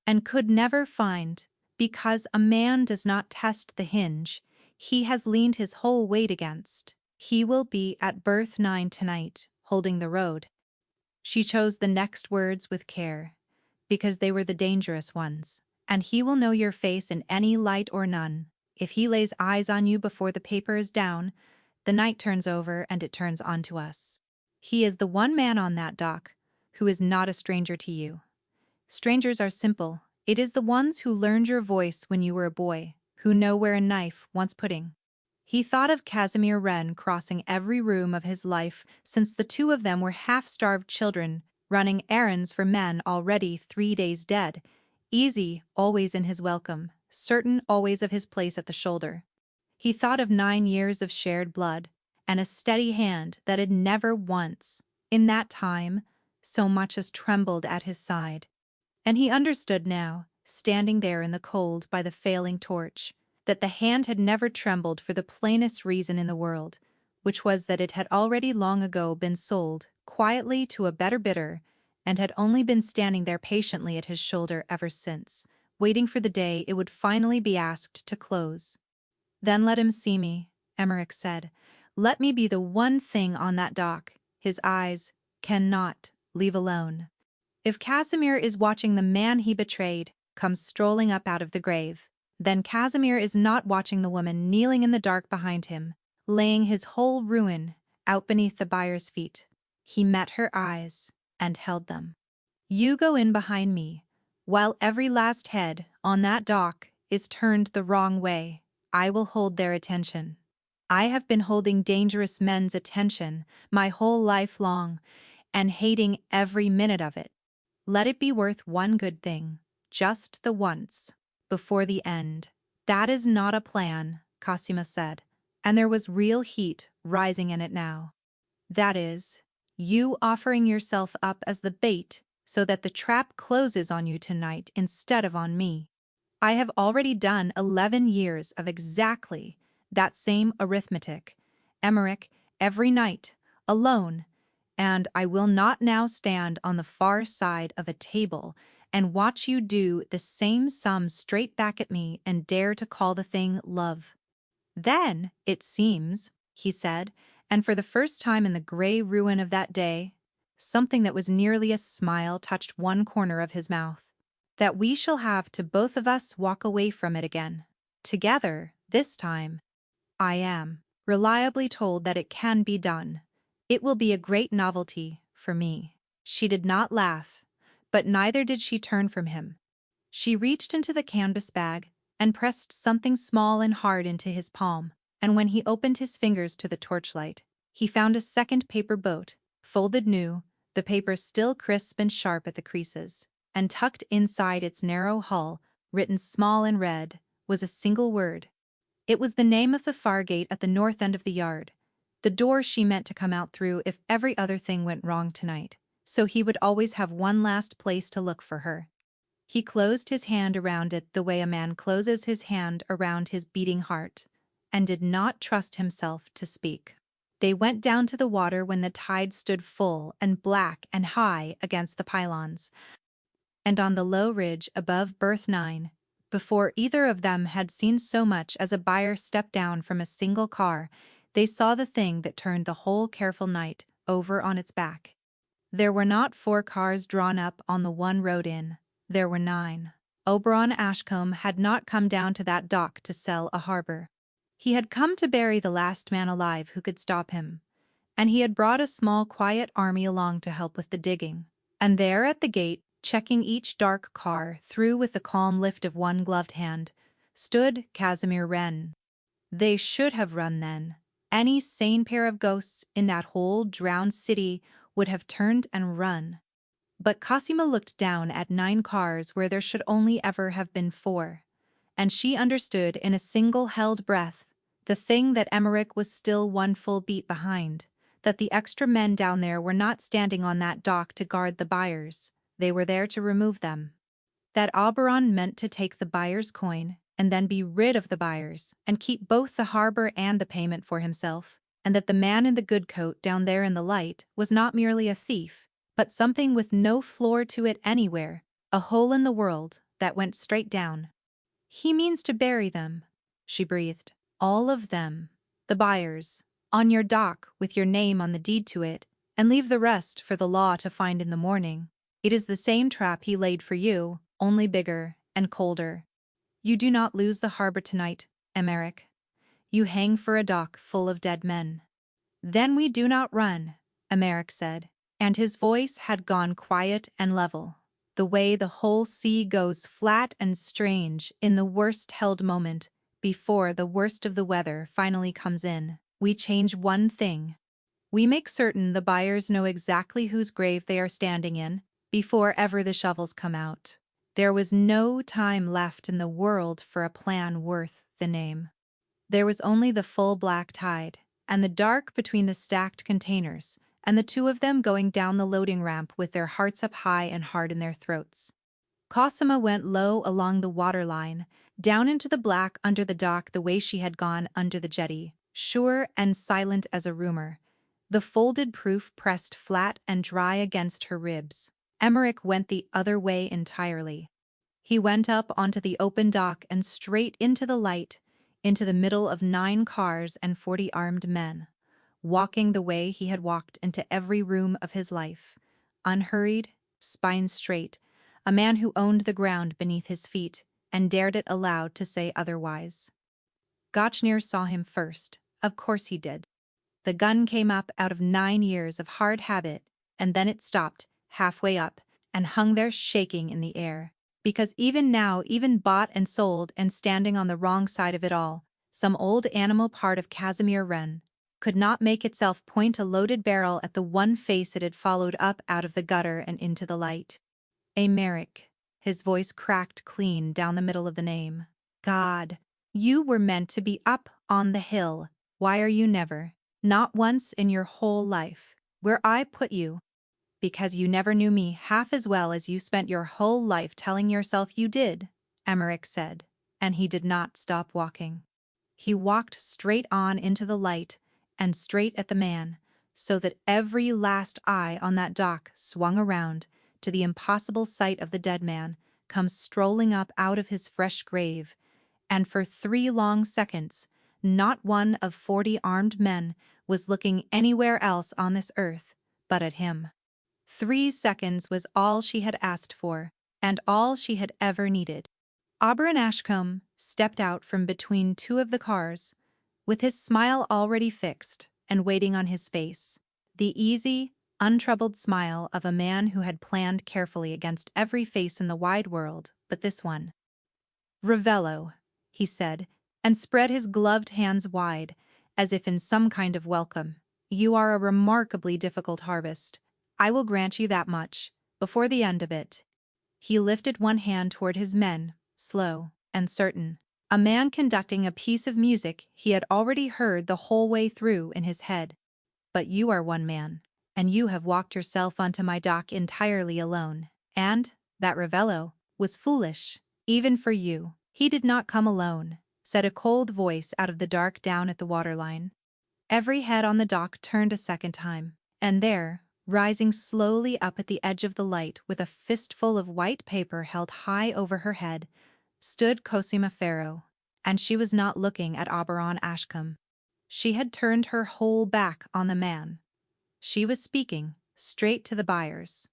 and could never find, because a man does not test the hinge he has leaned his whole weight against. He will be at berth 9 tonight, holding the road. She chose the next words with care, because they were the dangerous ones. And he will know your face in any light or none. If he lays eyes on you before the paper is down, the night turns over and it turns on to us. He is the one man on that dock who is not a stranger to you. Strangers are simple. It is the ones who learned your voice when you were a boy, who know where a knife wants putting. He thought of Casimir Wren crossing every room of his life since the two of them were half-starved children, running errands for men already 3 days dead, easy always in his welcome, certain always of his place at the shoulder. He thought of 9 years of shared blood, and a steady hand that had never once, in that time, so much as trembled at his side. And he understood now, standing there in the cold by the failing torch, that the hand had never trembled for the plainest reason in the world, which was that it had already long ago been sold, quietly to a better bidder, and had only been standing there patiently at his shoulder ever since, waiting for the day it would finally be asked to close. Then let him see me, Emmerich said. Let me be the one thing on that dock his eyes cannot leave alone. If Casimir is watching the man he betrayed come strolling up out of the grave, then Casimir is not watching the woman kneeling in the dark behind him, laying his whole ruin out beneath the buyer's feet. He met her eyes and held them. You go in behind me, while every last head on that dock is turned the wrong way. I will hold their attention. I have been holding dangerous men's attention my whole life long and hating every minute of it. Let it be worth one good thing, just the once, before the end. That is not a plan, Cosima said, and there was real heat rising in it now. That is, you offering yourself up as the bait so that the trap closes on you tonight instead of on me. I have already done 11 years of exactly that same arithmetic, Emmerich, every night, alone, and I will not now stand on the far side of a table and watch you do the same sum straight back at me and dare to call the thing love. Then, it seems, he said, and for the first time in the gray ruin of that day, something that was nearly a smile touched one corner of his mouth, that we shall have to both of us walk away from it again. Together, this time. I am reliably told that it can be done. It will be a great novelty for me. She did not laugh, but neither did she turn from him. She reached into the canvas bag and pressed something small and hard into his palm, and when he opened his fingers to the torchlight, he found a second paper boat, folded new, the paper still crisp and sharp at the creases, and tucked inside its narrow hull, written small and red, was a single word. It was the name of the far gate at the north end of the yard, the door she meant to come out through if every other thing went wrong tonight, so he would always have one last place to look for her. He closed his hand around it the way a man closes his hand around his beating heart, and did not trust himself to speak. They went down to the water when the tide stood full and black and high against the pylons, and on the low ridge above berth 9, before either of them had seen so much as a buyer step down from a single car, they saw the thing that turned the whole careful night over on its back. There were not 4 cars drawn up on the one road in, there were 9. Oberon Ashcombe had not come down to that dock to sell a harbor. He had come to bury the last man alive who could stop him, and he had brought a small quiet army along to help with the digging. And there at the gate, checking each dark car through with the calm lift of one gloved hand, stood Casimir Wren. They should have run then. Any sane pair of ghosts in that whole drowned city would have turned and run. But Cosima looked down at 9 cars where there should only ever have been 4, and she understood in a single held breath the thing that Emmerich was still one full beat behind, that the extra men down there were not standing on that dock to guard the buyers, they were there to remove them. That Oberon meant to take the buyer's coin and then be rid of the buyers and keep both the harbor and the payment for himself, and that the man in the good coat down there in the light was not merely a thief, but something with no floor to it anywhere, a hole in the world that went straight down. He means to bury them, she breathed. All of them. The buyers. On your dock with your name on the deed to it, and leave the rest for the law to find in the morning. It is the same trap he laid for you, only bigger and colder. You do not lose the harbor tonight, Emmerich. You hang for a dock full of dead men. Then we do not run, Emmerich said, and his voice had gone quiet and level, the way the whole sea goes flat and strange in the worst held moment, before the worst of the weather finally comes in. We change one thing. We make certain the buyers know exactly whose grave they are standing in, before ever the shovels come out. There was no time left in the world for a plan worth the name. There was only the full black tide, and the dark between the stacked containers, and the 2 of them going down the loading ramp with their hearts up high and hard in their throats. Cosima went low along the waterline, down into the black under the dock the way she had gone under the jetty, sure and silent as a rumor, the folded proof pressed flat and dry against her ribs. Emmerich went the other way entirely. He went up onto the open dock and straight into the light, into the middle of 9 cars and 40 armed men, walking the way he had walked into every room of his life, unhurried, spine straight, a man who owned the ground beneath his feet and dared it aloud to say otherwise. Gotchner saw him first, of course he did. The gun came up out of 9 years of hard habit, and then it stopped, halfway up, and hung there shaking in the air, because even now, even bought and sold and standing on the wrong side of it all, Some old animal part of Casimir Wren could not make itself point a loaded barrel at the one face it had followed up out of the gutter and into the light. Merrick. His voice cracked clean down the middle of the name. God, you were meant to be up on the hill. Why are you never, not once in your whole life, where I put you? Because you never knew me half as well as you spent your whole life telling yourself you did, Emmerich said, and he did not stop walking. He walked straight on into the light and straight at the man, so that every last eye on that dock swung around to the impossible sight of the dead man come strolling up out of his fresh grave, and for 3 long seconds, not one of 40 armed men was looking anywhere else on this earth but at him. 3 seconds was all she had asked for, and all she had ever needed. Aubrey Ashcombe stepped out from between 2 of the cars, with his smile already fixed and waiting on his face, the easy, untroubled smile of a man who had planned carefully against every face in the wide world but this one. "Ravello," he said, and spread his gloved hands wide, as if in some kind of welcome. "You are a remarkably difficult harvest. I will grant you that much, before the end of it." He lifted one hand toward his men, slow and certain, a man conducting a piece of music he had already heard the whole way through in his head. "But you are one man, and you have walked yourself onto my dock entirely alone, and, that Ravello, was foolish, even for you." "He did not come alone," said a cold voice out of the dark down at the waterline. Every head on the dock turned a second time, and there, rising slowly up at the edge of the light with a fistful of white paper held high over her head, stood Cosima Farrow, and she was not looking at Auberon Ashcombe. She had turned her whole back on the man. She was speaking straight to the buyers.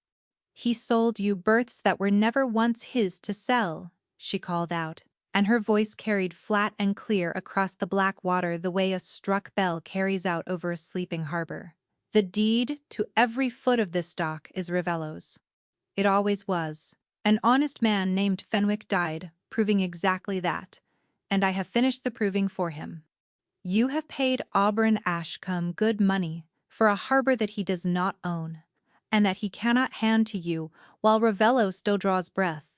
"He sold you berths that were never once his to sell," she called out, and her voice carried flat and clear across the black water the way a struck bell carries out over a sleeping harbor. "The deed to every foot of this dock is Ravello's. It always was. An honest man named Fenwick died, proving exactly that, and I have finished the proving for him. You have paid Auberon Ashcombe good money for a harbor that he does not own, and that he cannot hand to you while Ravello still draws breath,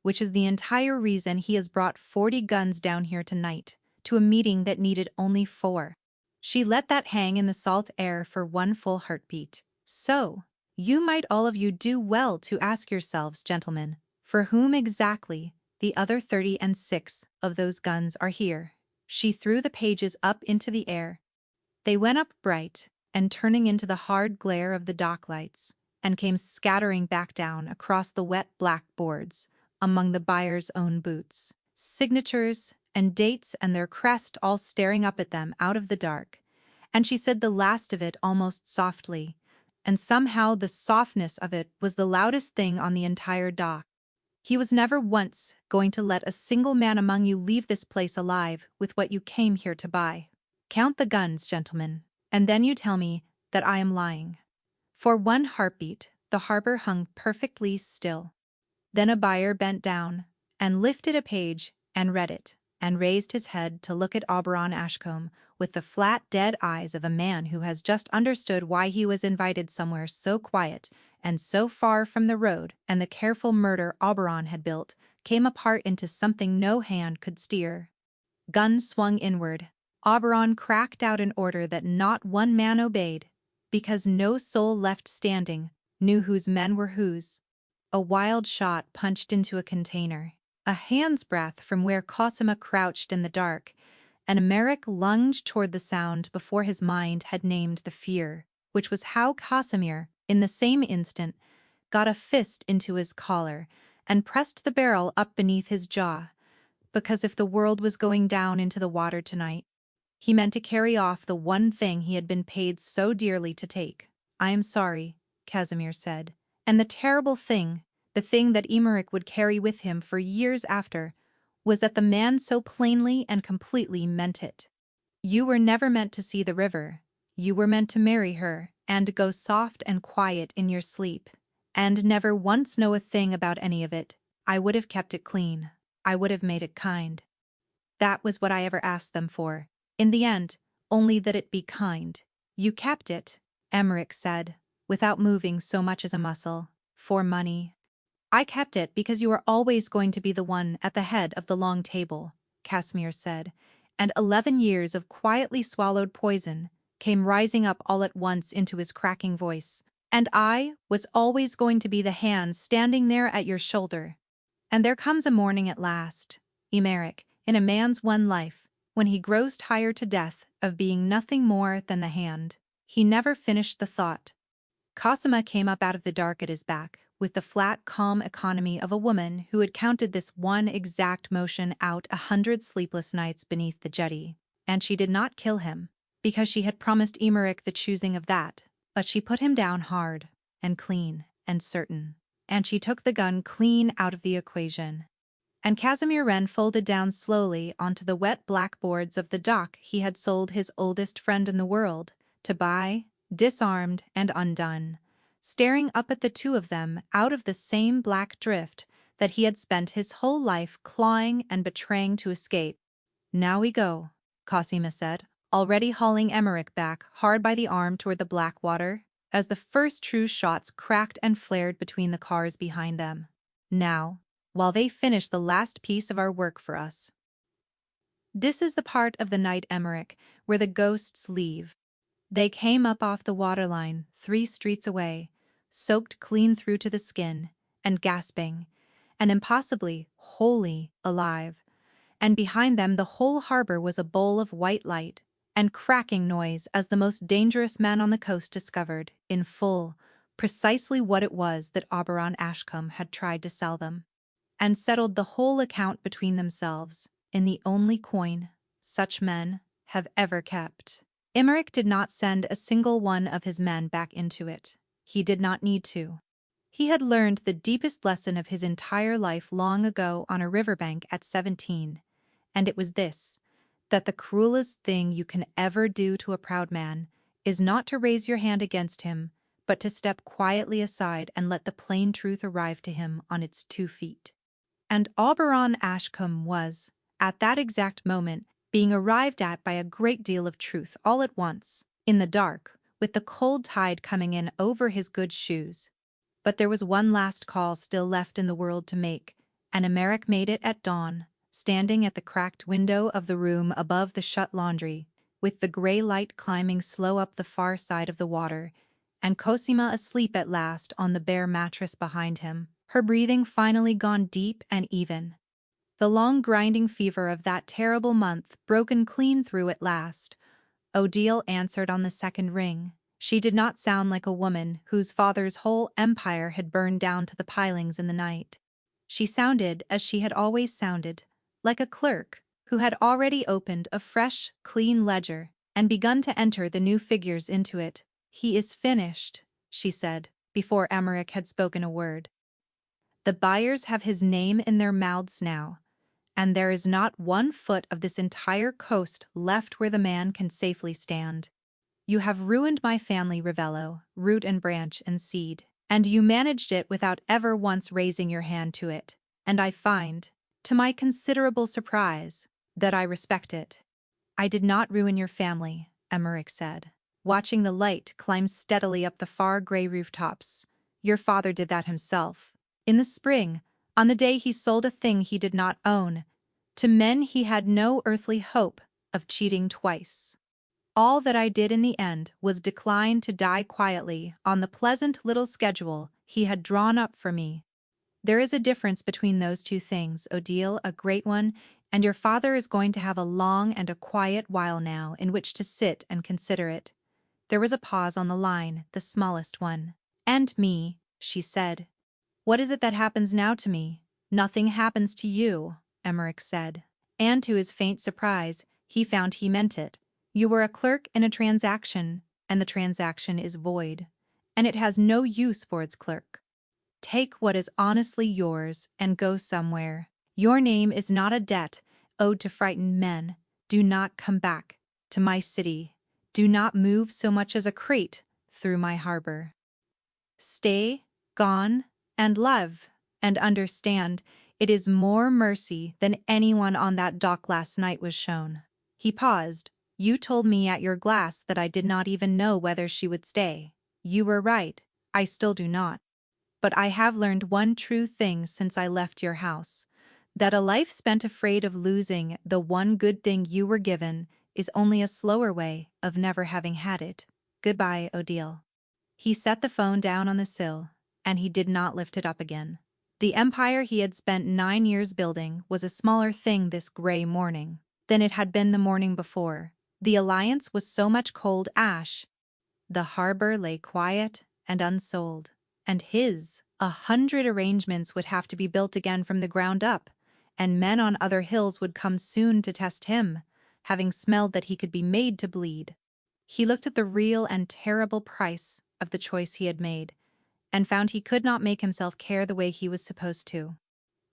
which is the entire reason he has brought 40 guns down here tonight, to a meeting that needed only 4. She let that hang in the salt air for 1 full heartbeat. "So, you might all of you do well to ask yourselves, gentlemen, for whom exactly the other 36 of those guns are here." She threw the pages up into the air. They went up bright, and turning into the hard glare of the dock lights, and came scattering back down across the wet black boards, among the buyer's own boots, signatures, and dates and their crest all staring up at them out of the dark, and she said the last of it almost softly, and somehow the softness of it was the loudest thing on the entire dock. "He was never once going to let a single man among you leave this place alive with what you came here to buy. Count the guns, gentlemen, and then you tell me that I am lying." For 1 heartbeat, the harbor hung perfectly still. Then a buyer bent down and lifted a page and read it, and raised his head to look at Auberon Ashcombe with the flat, dead eyes of a man who has just understood why he was invited somewhere so quiet and so far from the road, and the careful murder Auberon had built came apart into something no hand could steer. Guns swung inward. Auberon cracked out an order that not one man obeyed, because no soul left standing knew whose men were whose. A wild shot punched into a container, a hand's breadth from where Cosima crouched in the dark, and Merrick lunged toward the sound before his mind had named the fear, which was how Casimir, in the same instant, got a fist into his collar and pressed the barrel up beneath his jaw, because if the world was going down into the water tonight, he meant to carry off the one thing he had been paid so dearly to take. "I am sorry," Casimir said, and the terrible thing, the thing that Emmerich would carry with him for years after, was that the man so plainly and completely meant it. "You were never meant to see the river. You were meant to marry her and go soft and quiet in your sleep, and never once know a thing about any of it. I would have kept it clean. I would have made it kind." That was what I ever asked them for. In the end, only that it be kind. You kept it, Emmerich said, without moving so much as a muscle. For money. I kept it because you are always going to be the one at the head of the long table, Casimir said, and 11 years of quietly swallowed poison came rising up all at once into his cracking voice. And I was always going to be the hand standing there at your shoulder. And there comes a morning at last, Emmerich, in a man's one life, when he grows tired to death of being nothing more than the hand. He never finished the thought. Cosima came up out of the dark at his back, with the flat, calm economy of a woman who had counted this one exact motion out 100 sleepless nights beneath the jetty. And she did not kill him, because she had promised Emmerich the choosing of that, but she put him down hard, and clean, and certain. And she took the gun clean out of the equation. And Casimir Wren folded down slowly onto the wet blackboards of the dock he had sold his oldest friend in the world, to buy, disarmed and undone, staring up at the two of them out of the same black drift that he had spent his whole life clawing and betraying to escape. Now we go, Cosima said, already hauling Emmerich back hard by the arm toward the black water, as the first true shots cracked and flared between the cars behind them. Now, while they finish the last piece of our work for us. This is the part of the night, Emmerich, where the ghosts leave. They came up off the waterline 3 streets away, soaked clean through to the skin, and gasping, and impossibly, wholly alive. And behind them the whole harbor was a bowl of white light and cracking noise as the most dangerous man on the coast discovered, in full, precisely what it was that Oberon Ashcombe had tried to sell them, and settled the whole account between themselves in the only coin such men have ever kept. Emmerich did not send a single one of his men back into it. He did not need to. He had learned the deepest lesson of his entire life long ago on a riverbank at 17, and it was this, that the cruelest thing you can ever do to a proud man is not to raise your hand against him, but to step quietly aside and let the plain truth arrive to him on its 2 feet. And Oberon Ashcombe was, at that exact moment, being arrived at by a great deal of truth all at once, in the dark, with the cold tide coming in over his good shoes. But there was one last call still left in the world to make, and Emmerich made it at dawn, standing at the cracked window of the room above the shut laundry, with the gray light climbing slow up the far side of the water, and Cosima asleep at last on the bare mattress behind him, her breathing finally gone deep and even. The long grinding fever of that terrible month broken clean through at last. Odile answered on the second ring. She did not sound like a woman whose father's whole empire had burned down to the pilings in the night. She sounded as she had always sounded, like a clerk who had already opened a fresh, clean ledger and begun to enter the new figures into it. "He is finished," she said, before Emmerich had spoken a word. "The buyers have his name in their mouths now, and there is not 1 foot of this entire coast left where the man can safely stand. You have ruined my family, Ravello, root and branch and seed, and you managed it without ever once raising your hand to it, and I find, to my considerable surprise, that I respect it." "I did not ruin your family," Emmerich said, watching the light climb steadily up the far gray rooftops. "Your father did that himself. In the spring, on the day he sold a thing he did not own, to men he had no earthly hope of cheating twice. All that I did in the end was decline to die quietly on the pleasant little schedule he had drawn up for me. There is a difference between those 2 things, Odile, a great one, and your father is going to have a long and a quiet while now in which to sit and consider it." There was a pause on the line, the smallest one. "And me," she said. "What is it that happens now to me?" "Nothing happens to you," Emmerich said. And to his faint surprise, he found he meant it. "You were a clerk in a transaction, and the transaction is void, and it has no use for its clerk. Take what is honestly yours and go somewhere. Your name is not a debt owed to frightened men. Do not come back to my city. Do not move so much as a crate through my harbor. Stay, gone, and love, and understand, It is more mercy than anyone on that dock last night was shown. He paused. You told me at your glass that I did not even know whether she would stay. You were right. I still do not. But I have learned one true thing since I left your house. That a life spent afraid of losing the one good thing you were given is only a slower way of never having had it. Goodbye, Odile. He set the phone down on the sill, and he did not lift it up again. The empire he had spent 9 years building was a smaller thing this gray morning than it had been the morning before. The alliance was so much cold ash. The harbor lay quiet and unsold, and 100 arrangements would have to be built again from the ground up, and men on other hills would come soon to test him, having smelled that he could be made to bleed. He looked at the real and terrible price of the choice he had made, and found he could not make himself care the way he was supposed to.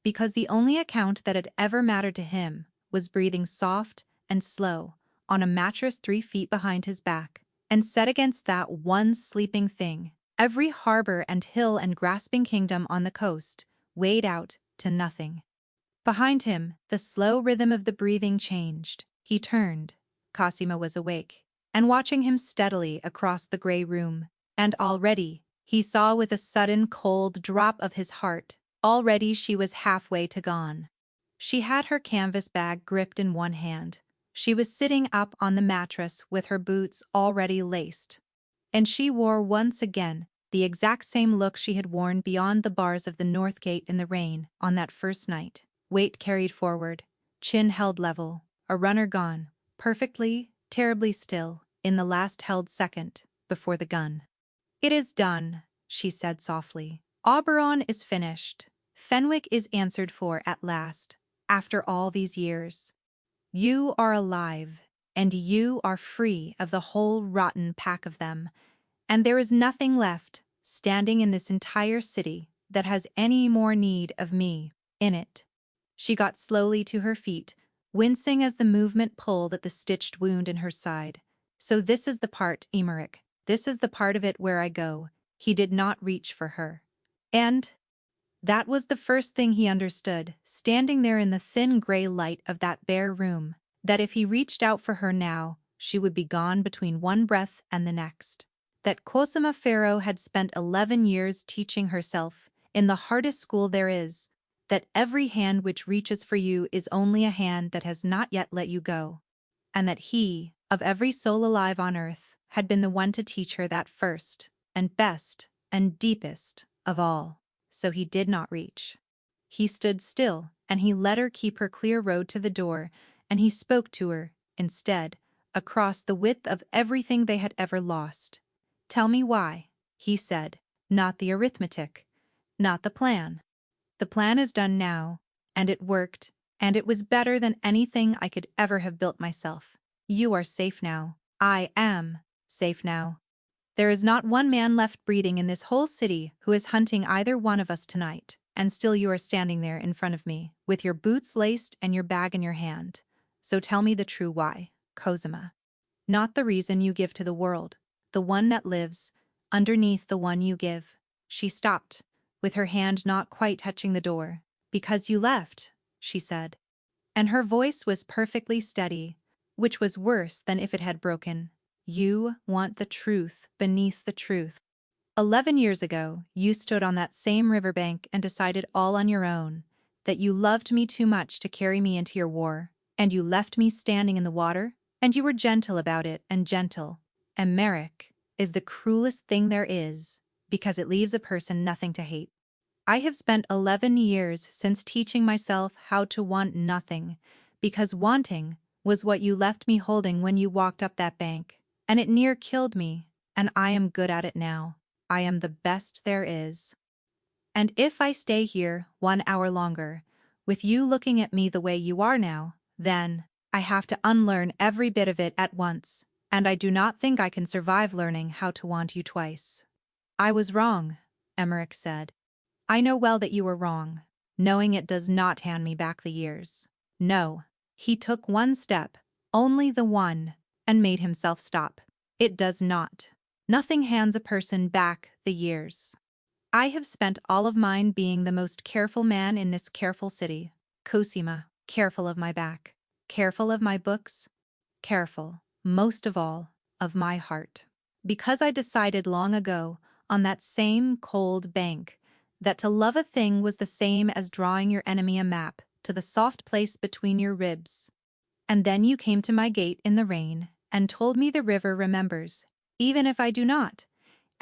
Because the only account that had ever mattered to him was breathing soft and slow on a mattress 3 feet behind his back, and set against that one sleeping thing, every harbor and hill and grasping kingdom on the coast weighed out to nothing. Behind him, the slow rhythm of the breathing changed. He turned. Cosima was awake, and watching him steadily across the gray room. And already, he saw with a sudden cold drop of his heart, already she was halfway to gone. She had her canvas bag gripped in one hand. She was sitting up on the mattress with her boots already laced. And she wore once again the exact same look she had worn beyond the bars of the north gate in the rain on that first night. Weight carried forward, chin held level, a runner gone, perfectly, terribly still, in the last held second, before the gun. It is done, she said softly. Oberon is finished. Fenwick is answered for at last, after all these years. You are alive, and you are free of the whole rotten pack of them, and there is nothing left, standing in this entire city, that has any more need of me in it. She got slowly to her feet, wincing as the movement pulled at the stitched wound in her side. So this is the part, Emmerich. This is the part of it where I go. He did not reach for her. And that was the first thing he understood, standing there in the thin gray light of that bare room, that if he reached out for her now, she would be gone between one breath and the next. That Cosima Farrow had spent 11 years teaching herself, in the hardest school there is, that every hand which reaches for you is only a hand that has not yet let you go. And that he, of every soul alive on earth, had been the one to teach her that first, and best, and deepest of all. So he did not reach. He stood still, and he let her keep her clear road to the door, and he spoke to her, instead, across the width of everything they had ever lost. Tell me why, he said, not the arithmetic, not the plan. The plan is done now, and it worked, and it was better than anything I could ever have built myself. You are safe now. I am safe now. There is not one man left breathing in this whole city who is hunting either one of us tonight, and still you are standing there in front of me, with your boots laced and your bag in your hand. So tell me the true why, Cosima. Not the reason you give to the world, the one that lives underneath the one you give. She stopped, with her hand not quite touching the door. Because you left, she said. And her voice was perfectly steady, which was worse than if it had broken. You want the truth beneath the truth. 11 years ago, you stood on that same riverbank and decided all on your own that you loved me too much to carry me into your war, and you left me standing in the water, and you were gentle about it, and gentle. And Merrick is the cruelest thing there is, because it leaves a person nothing to hate. I have spent 11 years since teaching myself how to want nothing, because wanting was what you left me holding when you walked up that bank, and it near killed me, and I am good at it now. I am the best there is. And if I stay here 1 hour longer, with you looking at me the way you are now, then I have to unlearn every bit of it at once, and I do not think I can survive learning how to want you twice. I was wrong, Emmerich said. I know well that you were wrong. Knowing it does not hand me back the years. No. He took one step, only the one, and made himself stop. It does not. Nothing hands a person back the years. I have spent all of mine being the most careful man in this careful city. Cosima, careful of my back, careful of my books, careful, most of all, of my heart. Because I decided long ago, on that same cold bank, that to love a thing was the same as drawing your enemy a map to the soft place between your ribs. And then you came to my gate in the rain and told me the river remembers, even if I do not.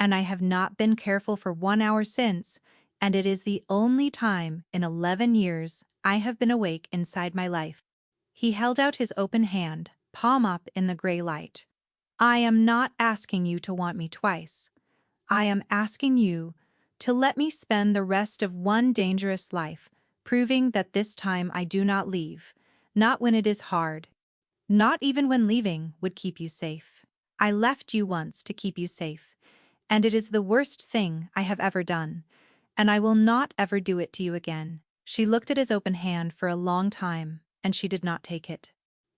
And I have not been careful for 1 hour since, and it is the only time in 11 years I have been awake inside my life. He held out his open hand, palm up in the gray light. I am not asking you to want me twice. I am asking you to let me spend the rest of one dangerous life, proving that this time I do not leave, not when it is hard, not even when leaving would keep you safe. I left you once to keep you safe, and it is the worst thing I have ever done, and I will not ever do it to you again. She looked at his open hand for a long time, and she did not take it.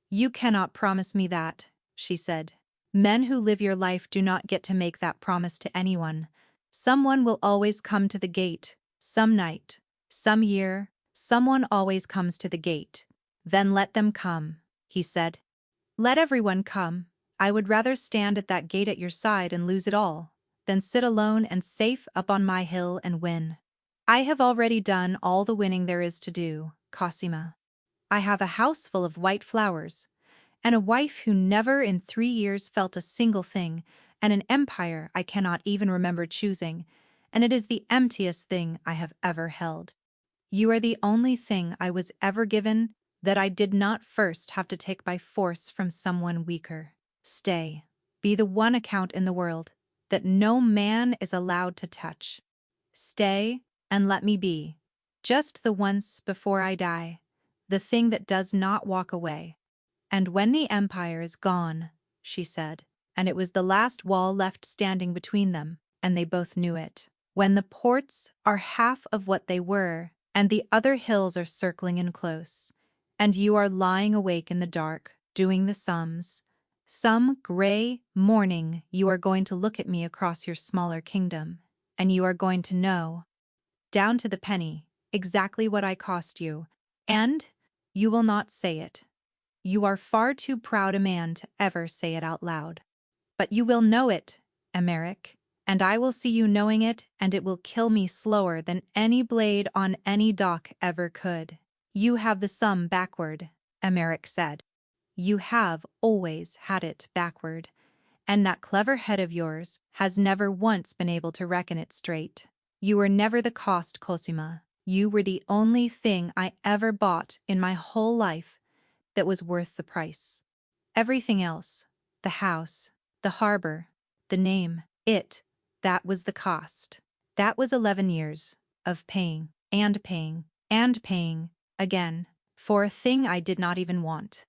You cannot promise me that, she said. Men who live your life do not get to make that promise to anyone. Someone will always come to the gate, some night, some year, someone always comes to the gate. Then let them come, he said. Let everyone come. I would rather stand at that gate at your side and lose it all, than sit alone and safe up on my hill and win. I have already done all the winning there is to do, Cosima. I have a house full of white flowers, and a wife who never in 3 years felt a single thing, and an empire I cannot even remember choosing, and it is the emptiest thing I have ever held. You are the only thing I was ever given that I did not first have to take by force from someone weaker. Stay. Be the one account in the world that no man is allowed to touch. Stay and let me be. Just the once before I die. The thing that does not walk away. And when the empire is gone, she said, and it was the last wall left standing between them, and they both knew it. When the ports are half of what they were, and the other hills are circling in close, and you are lying awake in the dark, doing the sums, some gray morning you are going to look at me across your smaller kingdom, and you are going to know, down to the penny, exactly what I cost you, and you will not say it. You are far too proud a man to ever say it out loud. But you will know it, Emeric, and I will see you knowing it, and it will kill me slower than any blade on any dock ever could. You have the sum backward, Emeric said. You have always had it backward, and that clever head of yours has never once been able to reckon it straight. You were never the cost, Cosima. You were the only thing I ever bought in my whole life that was worth the price. Everything else, the house, the harbor, the name, that was the cost. That was 11 years of paying, and paying, and paying, again, for a thing I did not even want.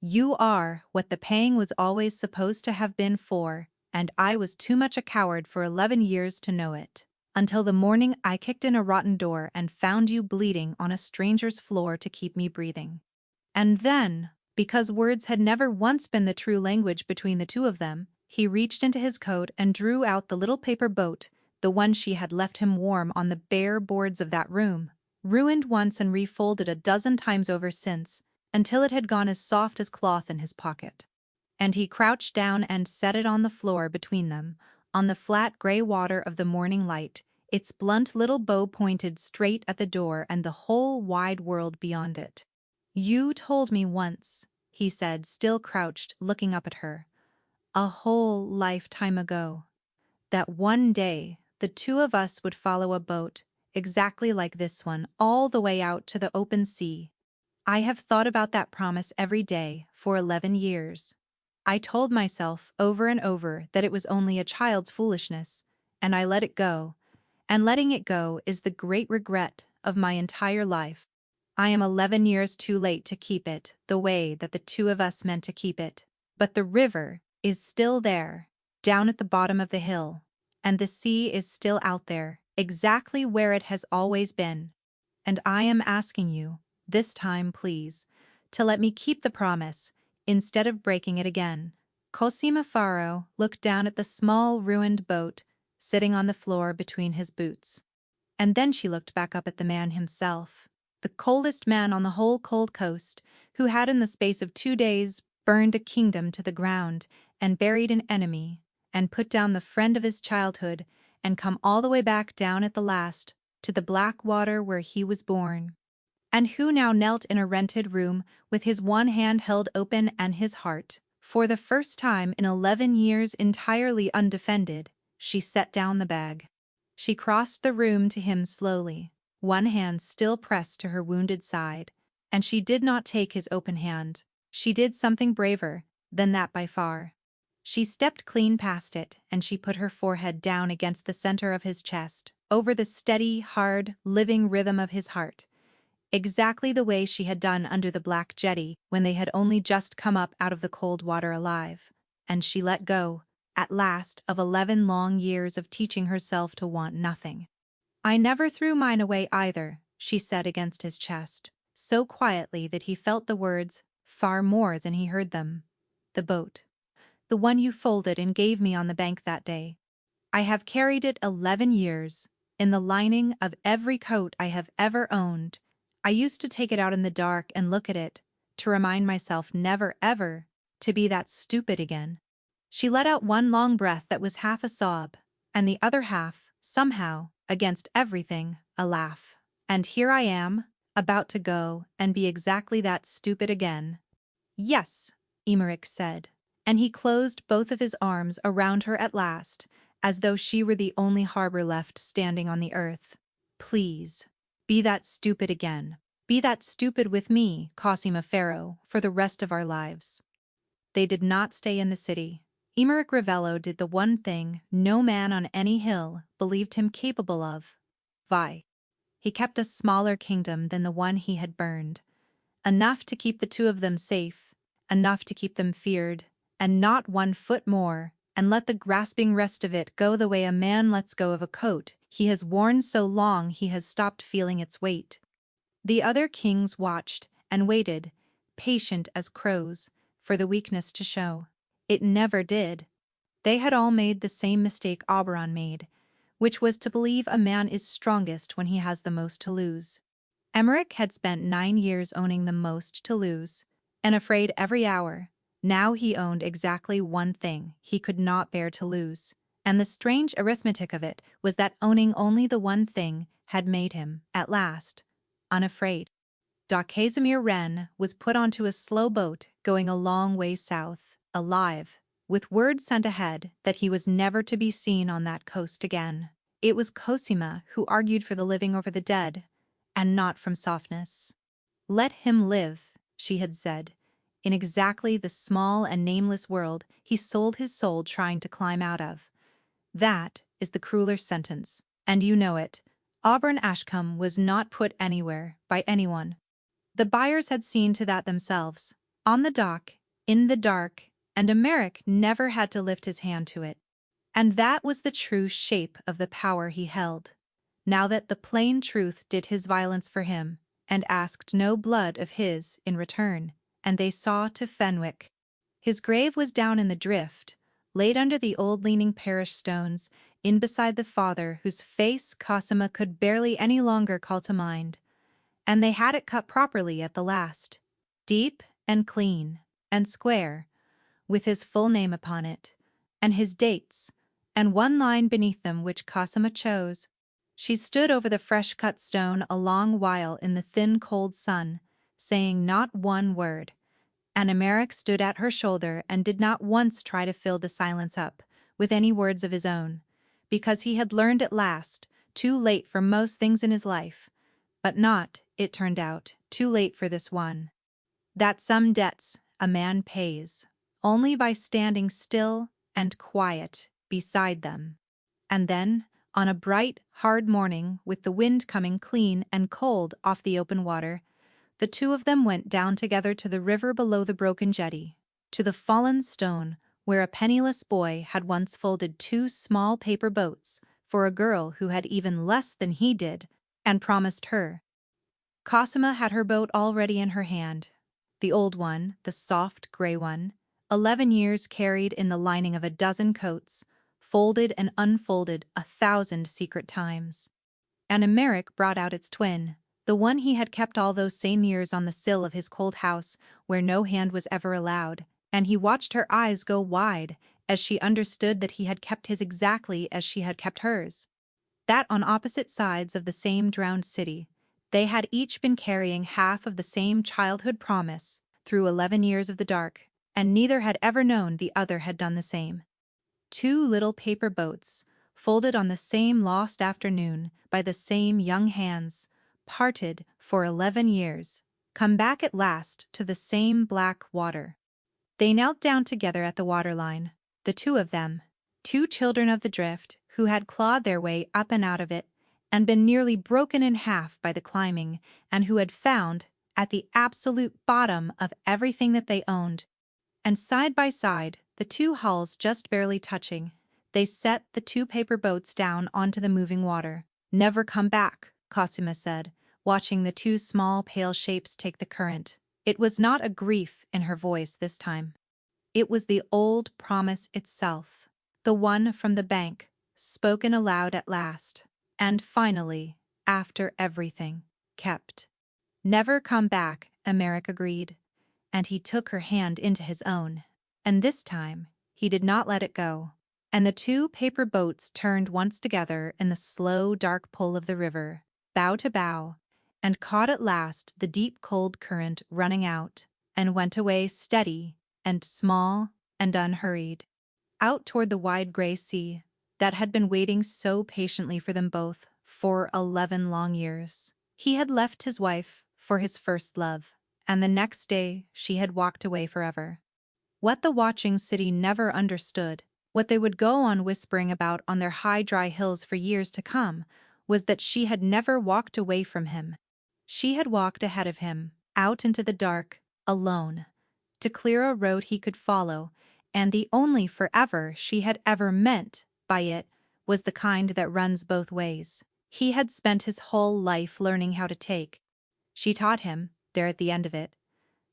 You are what the paying was always supposed to have been for, and I was too much a coward for 11 years to know it. Until the morning I kicked in a rotten door and found you bleeding on a stranger's floor to keep me breathing. And then, because words had never once been the true language between the two of them, he reached into his coat and drew out the little paper boat, the one she had left him warm on the bare boards of that room, ruined once and refolded a dozen times over since, until it had gone as soft as cloth in his pocket. And he crouched down and set it on the floor between them, on the flat gray water of the morning light, its blunt little bow pointed straight at the door and the whole wide world beyond it. You told me once, he said, still crouched, looking up at her, a whole lifetime ago, that one day the two of us would follow a boat, exactly like this one, all the way out to the open sea. I have thought about that promise every day for 11 years. I told myself over and over that it was only a child's foolishness, and I let it go, and letting it go is the great regret of my entire life. I am 11 years too late to keep it the way that the two of us meant to keep it. But the river is still there, down at the bottom of the hill, and the sea is still out there, exactly where it has always been. And I am asking you, this time please, to let me keep the promise, instead of breaking it again. Cosima Faro looked down at the small ruined boat, sitting on the floor between his boots. And then she looked back up at the man himself, the coldest man on the whole cold coast, who had in the space of 2 days burned a kingdom to the ground and buried an enemy, and put down the friend of his childhood, and come all the way back down at the last to the black water where he was born, and who now knelt in a rented room with his one hand held open and his heart, for the first time in 11 years entirely undefended. She set down the bag. She crossed the room to him slowly, one hand still pressed to her wounded side, and she did not take his open hand. She did something braver than that by far. She stepped clean past it, and she put her forehead down against the center of his chest, over the steady, hard, living rhythm of his heart, exactly the way she had done under the black jetty when they had only just come up out of the cold water alive. And she let go, at last, of 11 long years of teaching herself to want nothing. "I never threw mine away either," she said against his chest, so quietly that he felt the words far more than he heard them. "The boat. The one you folded and gave me on the bank that day. I have carried it 11 years, in the lining of every coat I have ever owned. I used to take it out in the dark and look at it, to remind myself never ever to be that stupid again." She let out one long breath that was half a sob, and the other half, somehow, against everything, a laugh. "And here I am, about to go and be exactly that stupid again." "Yes," Emmerich said, and he closed both of his arms around her at last, as though she were the only harbor left standing on the earth. "Please, be that stupid again. Be that stupid with me, Cosima Farrow, for the rest of our lives." They did not stay in the city. Emmerich Ravello did the one thing no man on any hill believed him capable of. Vi. He kept a smaller kingdom than the one he had burned. Enough to keep the two of them safe, enough to keep them feared, and not 1 foot more, and let the grasping rest of it go the way a man lets go of a coat he has worn so long he has stopped feeling its weight. The other kings watched and waited, patient as crows, for the weakness to show. It never did. They had all made the same mistake Oberon made, which was to believe a man is strongest when he has the most to lose. Emmerich had spent 9 years owning the most to lose, and afraid every hour. Now he owned exactly one thing he could not bear to lose, and the strange arithmetic of it was that owning only the one thing had made him, at last, unafraid. Casimir Wren was put onto a slow boat going a long way south, alive, with word sent ahead that he was never to be seen on that coast again. It was Cosima who argued for the living over the dead, and not from softness. "Let him live," she had said. In exactly the small and nameless world he sold his soul trying to climb out of. That is the crueler sentence, and you know it. Auburn Ashcombe was not put anywhere by anyone. The buyers had seen to that themselves, on the dock, in the dark, and Emmerich never had to lift his hand to it. And that was the true shape of the power he held. Now that the plain truth did his violence for him, and asked no blood of his in return, and they saw to Fenwick. His grave was down in the drift, laid under the old leaning parish stones, in beside the father whose face Cosima could barely any longer call to mind. And they had it cut properly at the last, deep and clean and square, with his full name upon it, and his dates, and one line beneath them which Cosima chose. She stood over the fresh-cut stone a long while in the thin cold sun, saying not one word, and Emmerich stood at her shoulder and did not once try to fill the silence up with any words of his own, because he had learned at last, too late for most things in his life, but not, it turned out, too late for this one, that some debts a man pays only by standing still and quiet beside them. And then, on a bright, hard morning with the wind coming clean and cold off the open water, the two of them went down together to the river below the broken jetty, to the fallen stone where a penniless boy had once folded 2 small paper boats for a girl who had even less than he did, and promised her. Cosima had her boat already in her hand, the old one, the soft gray one, 11 years carried in the lining of a dozen coats, folded and unfolded 1,000 secret times. And Emmerich brought out its twin, the one he had kept all those same years on the sill of his cold house where no hand was ever allowed, and he watched her eyes go wide as she understood that he had kept his exactly as she had kept hers. That on opposite sides of the same drowned city, they had each been carrying half of the same childhood promise through 11 years of the dark, and neither had ever known the other had done the same. Two little paper boats, folded on the same lost afternoon by the same young hands, parted for 11 years, come back at last to the same black water. They knelt down together at the waterline, the two of them, two children of the drift who had clawed their way up and out of it and been nearly broken in half by the climbing, and who had found, at the absolute bottom of everything that they owned, and side by side, the two hulls just barely touching, they set the two paper boats down onto the moving water. "Never come back," Cosima said, watching the two small pale shapes take the current. It was not a grief in her voice this time. It was the old promise itself, the one from the bank, spoken aloud at last, and finally, after everything, kept. "Never come back," Emmerich agreed, and he took her hand into his own, and this time he did not let it go. And the two paper boats turned once together in the slow dark pull of the river, bow to bow, and caught at last the deep cold current running out, and went away steady and small and unhurried, out toward the wide gray sea that had been waiting so patiently for them both for 11 long years. He had left his wife for his first love, and the next day she had walked away forever. What the watching city never understood, what they would go on whispering about on their high dry hills for years to come, was that she had never walked away from him. She had walked ahead of him, out into the dark, alone, to clear a road he could follow, and the only forever she had ever meant by it was the kind that runs both ways. He had spent his whole life learning how to take. She taught him, there at the end of it,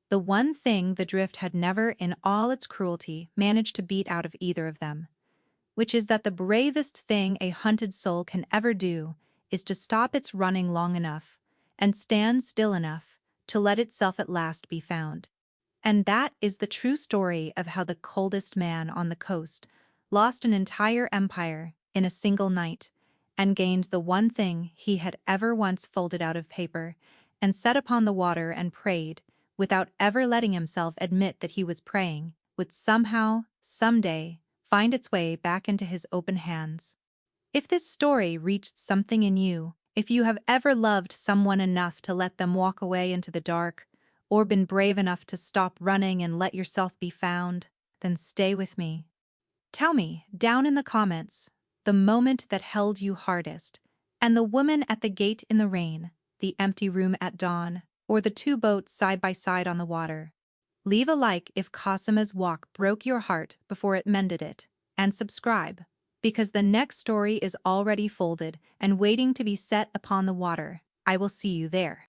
the one thing the drift had never in all its cruelty managed to beat out of either of them, which is that the bravest thing a hunted soul can ever do is to stop its running long enough and stand still enough to let itself at last be found. And that is the true story of how the coldest man on the coast lost an entire empire in a single night and gained the one thing he had ever once folded out of paper and set upon the water and prayed, without ever letting himself admit that he was praying, would somehow, someday, find its way back into his open hands. If this story reached something in you, if you have ever loved someone enough to let them walk away into the dark, or been brave enough to stop running and let yourself be found, then stay with me. Tell me, down in the comments, the moment that held you hardest, and the woman at the gate in the rain, the empty room at dawn, or the two boats side by side on the water. Leave a like if Cosima's walk broke your heart before it mended it, and subscribe, because the next story is already folded and waiting to be set upon the water. I will see you there.